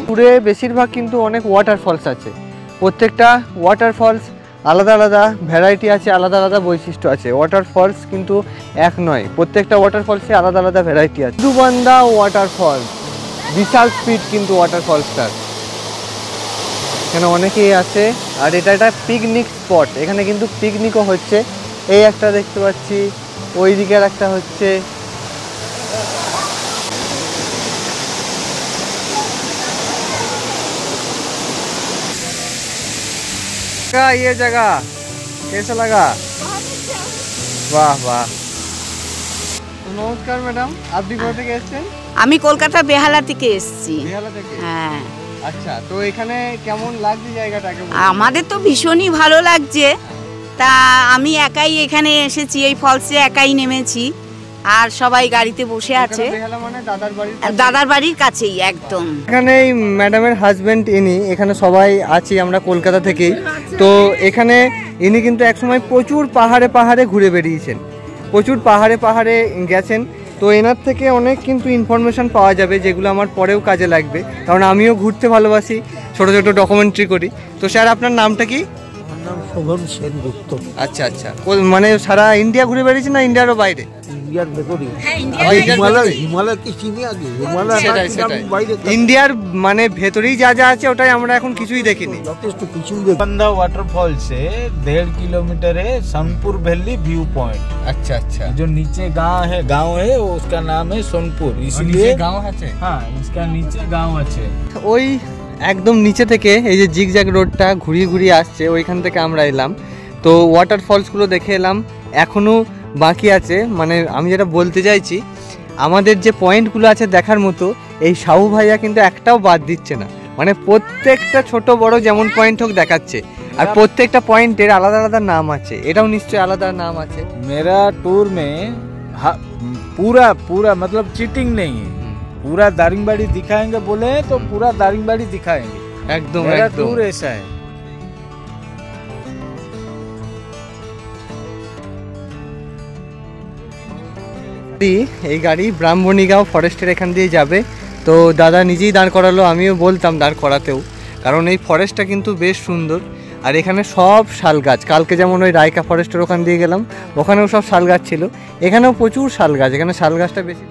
পুরে বেশিরভাগ কিন্তু অনেক ওয়াটারফলস আছে। প্রত্যেকটা ওয়াটারফলস আলাদা আলাদা ভ্যারাইটি আছে, আলাদা আলাদা বৈশিষ্ট্য আছে। ওয়াটারফলস কিন্তু এক নয়, প্রত্যেকটা ওয়াটারফলসে আলাদা আলাদা ভ্যারাইটি আছে। মৃদুবান্দা ওয়াটারফল, বিশাল স্পিড কিন্তু ওয়াটারফলসটার। এখানে অনেকেই আছে। আর এটা একটা পিকনিক স্পট, এখানে কিন্তু পিকনিকও হচ্ছে। এই একটা দেখতে পাচ্ছি, ওই দিকের একটা হচ্ছে। ये जगह कैसा लगा? वाह वाह। নমস্কার ম্যাডাম, আপনি কোথা থেকে এসেছেন? আমি কলকাতা বেহালা থেকে এসেছি। বেহালা থেকে? হ্যাঁ। আচ্ছা, তো এখানে কেমন লাগছে জায়গাটাকে? আমাদের তো ভীষণই ভালো লাগছে। তা আমি একাই এখানে এসেছি, এই ফলসে একাই নেমেছি, আর সবাই গাড়িতে বসে আছে। বেহালা মানে দাদার বাড়ির কাছেই একদম। এখানে এই ম্যাডামের হাজবেন্ড, ইনি এখানে সবাই আছি আমরা কলকাতা থেকেই। তো এখানে ইনি কিন্তু একসময় প্রচুর পাহাড়ে পাহাড়ে ঘুরে বেরিয়েছেন, প্রচুর পাহাড়ে পাহাড়ে গেছেন। তো এনার থেকে অনেক কিন্তু ইনফরমেশান পাওয়া যাবে, যেগুলো আমার পরেও কাজে লাগবে, কারণ আমিও ঘুরতে ভালোবাসি, ছোট ছোট ডকুমেন্টারি করি। তো স্যার, আপনার নামটা কি? আমার নাম শোভন সেনগুপ্ত। আচ্ছা আচ্ছা, মানে সারা ইন্ডিয়া ঘুরে বেরিয়েছেন না ইন্ডিয়ারও বাইরে? ইন্ডিয়ার ভেতরে। হিমালয় কি চিনি আগে? ইন্ডিয়ার মানে ভেতরেই যা যা আছে ওটাই আমরা এখন কিছুই দেখিনি। যথেষ্ট কিছুই। बंदा वाटरफॉल से 1.5 किलोमीटर है सोनपुर वैली व्यू पॉइंट। अच्छा अच्छा। जो नीचे गांव है वो उसका नाम है सोनपुर, इसलिए गांव है। हाँ, इसका नीचे गांव है। ওই একদম নিচে থেকে এই যে জিগজ্যাগ রোডটা ঘুরিয়ে ঘুরিয়ে আসছে, ওইখান থেকে আমরা এলাম। তো ওয়াটারফলসগুলো দেখে এলাম, এখনও বাকি আছে। মানে আমি যেটা বলতে চাইছি, আমাদের যে পয়েন্টগুলো আছে দেখার মতো, এই সাহু ভাইয়া কিন্তু একটাও বাদ দিচ্ছে না। মানে প্রত্যেকটা ছোট বড় যেমন পয়েন্ট হোক দেখাচ্ছে, আর প্রত্যেকটা পয়েন্টের আলাদা আলাদা নাম আছে। এটাও নিশ্চয়ই আলাদা নাম আছে। मेरा टूर में पूरा मतलब चीटिंग नहीं है, पूरा दारिंगबाड़ी दिखाएंगे बोले तो पूरा दारिंगबाड़ी दिखाएंगे। एकदम मेरा टूर ऐसा है। এই গাড়ি ব্রাহ্মণীগাঁও ফরেস্টের এখান দিয়ে যাবে। তো দাদা নিজেই দাঁড় করালো, আমিও বলতাম দাঁড় করাতেও, কারণ এই ফরেস্টটা কিন্তু বেশ সুন্দর। আর এখানে সব শাল গাছ, কালকে যেমন ওই রায়কা ফরেস্টের ওখান দিয়ে গেলাম, ওখানেও সব শাল গাছ ছিল, এখানেও প্রচুর শাল গাছ, এখানে শাল গাছটা বেশি।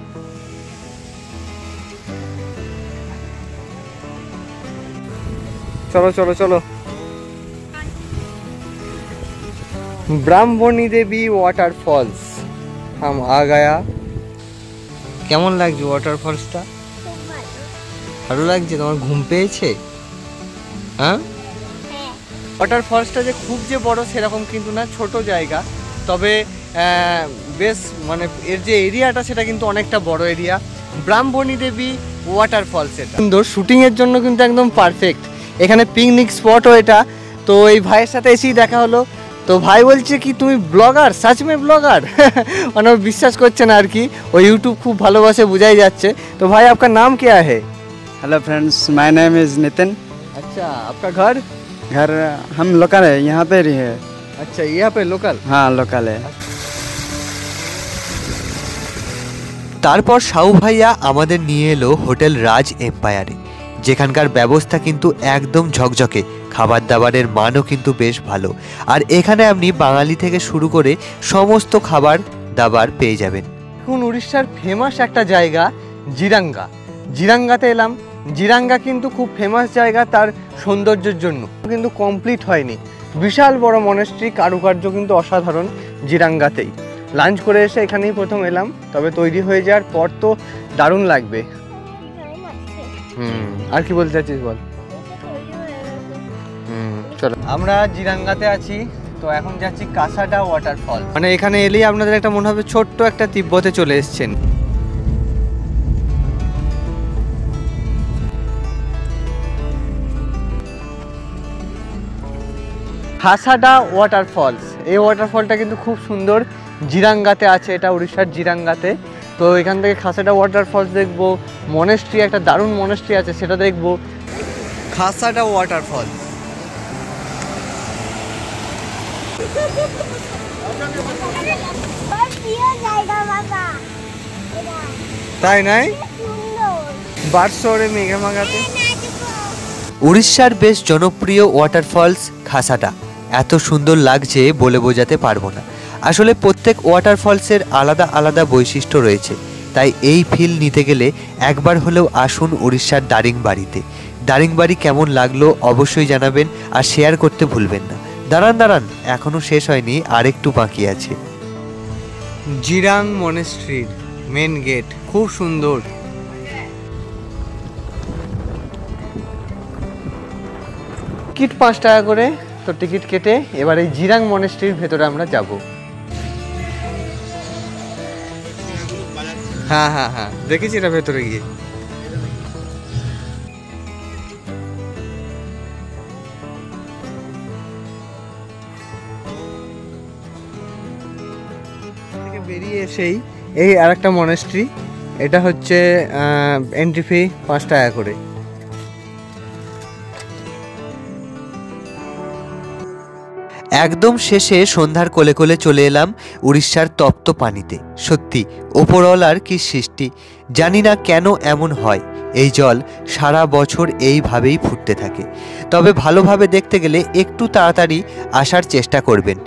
চলো চলো চলো, ব্রাহ্মণী দেবী ওয়াটারফলস হাম আ গায়া। কেমন লাগছে ওয়াটারফলসটা? ভালো লাগছে? তোমার ঘুম পেয়েছে? হ্যাঁ, ওয়াটারফলসটা যে খুব যে বড় সেরকম কিন্তু না, ছোট জায়গা, তবে বেশ মানে এর যে এরিয়াটা সেটা কিন্তু অনেকটা বড় এরিয়া। ব্রাহ্মণী দেবী ওয়াটারফলস এটা সুন্দর, শুটিংয়ের জন্য কিন্তু একদম পারফেক্ট। এখানে পিকনিক স্পটও এটা। তো এই ভাইয়ের সাথে এসেই দেখা হলো, তো ভাই বলছে কি তুমি ব্লগার, সাচ মে ব্লগার? মানে বিশ্বাস করছে না আর কি, ও ইউটিউব খুব ভালোবাসে, বোঝাই যাচ্ছে। তো ভাই आपका नाम क्या है? Hello friends, my name is Nitin. अच्छा, आपका घर? घर हम लोकल है, यहाँ पे ही है। अच्छा, यहाँ पे लोकल? हाँ, लोकल है। তারপর সাউ ভাইয়া আমাদের নিয়ে এলো হোটেল রাজ এম্পায়ারে, যেখানকার ব্যবস্থা কিন্তু একদম ঝকঝকে, খাবার দাবারের মানও কিন্তু বেশ ভালো। আর এখানে আপনি বাঙালি থেকে শুরু করে সমস্ত খাবার দাবার পেয়ে যাবেন। এখন উড়িষ্যার ফেমাস একটা জায়গা জিরাঙ্গা, জিরাঙ্গাতে এলাম। জিরাঙ্গা কিন্তু খুব ফেমাস জায়গা তার সৌন্দর্যের জন্য, কিন্তু কমপ্লিট হয়নি। বিশাল বড় মনেস্ট্রি, কারুকার্য কিন্তু অসাধারণ জিরাঙ্গাতেই। লাঞ্চ করে এসে এখানেই প্রথম এলাম, তবে তৈরি হয়ে যাওয়ার পর তো দারুণ লাগবে। আর কি বলতে চাচ্ছিস বল? চলো, আমরা জিরাঙ্গাতে আছি, তো এখন যাচ্ছি কাসাডা ওয়াটারফল। মানে এখানে এলেই আপনাদের একটা মনে হবে ছোট্ট একটা তিব্বতে চলে এসেছেন। কাসাডা ওয়াটারফলস, এই ওয়াটারফলটা কিন্তু খুব সুন্দর, জিরাঙ্গাতে আছে, এটা উড়িষ্যার জিরাঙ্গাতে। তো এখান থেকে খাসাডা ওয়াটারফলস দেখবো, মনেস্ট্রি একটা দারুণ মনেস্ট্রি আছে সেটা দেখবো। খাসাডা ওয়াটারফল তাই নাই? বারশোরে মেঘামাগাতে উড়িষ্যার বেশ জনপ্রিয় ওয়াটারফলস খাসাটা এত সুন্দর লাগছে বলে বোঝাতে পারবো না। আসলে প্রত্যেক ওয়াটারফলসের আলাদা আলাদা বৈশিষ্ট্য রয়েছে, তাই এই ফিল নিতে গেলে একবার হলেও আসুন উড়িষ্যার দারিংবাড়িতে। দারিংবাড়ি কেমন লাগলো অবশ্যই জানাবেন আর শেয়ার করতে ভুলবেন না। দাঁড়ান এখনো শেষ হয়নি, আরেকটু বাকি আছে। জিরাং মনেস্ট্রির মেন গেট খুব সুন্দর। টিকিট 5 টাকা করে, তো টিকিট কেটে এবার এই জিরাং মনেস্ট্রির ভেতরে আমরা যাব। হ্যাঁ দেখেছি এটা ভেতরে গিয়ে। বেরিয়ে এসেই এই আরেকটা মনেস্ট্রি, এটা হচ্ছে এন্ট্রি ফি 5 টাকা করে। একদম শেষে সন্ধ্যার কোলে কোলে চলে এলাম উড়িষ্যার তপ্ত পানিতে। সত্যি ওপরওয়ালার কি সৃষ্টি, জানি না কেন এমন হয়। এই জল সারা বছর এইভাবেই ফুটতে থাকে, তবে ভালোভাবে দেখতে গেলে একটু তাড়াতাড়ি আসার চেষ্টা করবেন,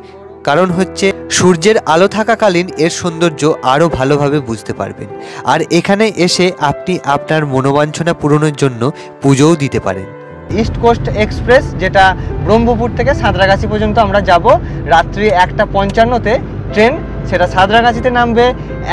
কারণ হচ্ছে সূর্যের আলো থাকাকালীন এর সৌন্দর্য আরও ভালোভাবে বুঝতে পারবেন। আর এখানে এসে আপনি আপনার মনোবাঞ্ছনা পূরণের জন্য পুজোও দিতে পারেন। ইস্ট কোস্ট এক্সপ্রেস, যেটা ব্রহ্মপুর থেকে সাঁতরাগাছি পর্যন্ত আমরা যাব, রাত্রি 1:55-তে ট্রেন, সেটা সাঁতরাগাছিতে নামবে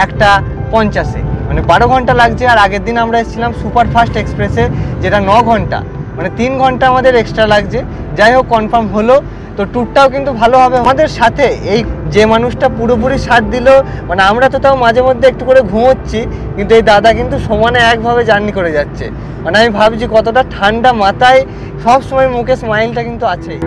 1:50-এ, মানে 12 ঘন্টা লাগছে। আর আগের দিন আমরা এসেছিলাম সুপারফাস্ট এক্সপ্রেসে, যেটা 9 ঘন্টা, মানে 3 ঘন্টা আমাদের এক্সট্রা লাগছে। যাই হোক, কনফার্ম হলো। তো ট্যুরটাও কিন্তু ভালো হবে। আমাদের সাথে এই যে মানুষটা পুরোপুরি সাথ দিল, মানে আমরা তো তাও মাঝে মধ্যে একটু করে ঘুমোচ্ছি, কিন্তু এই দাদা কিন্তু সমানে একভাবে জার্নি করে যাচ্ছে। মানে আমি ভাবছি কতটা ঠান্ডা মাথায়, সব সময় মুখে স্মাইলটা কিন্তু আছেই।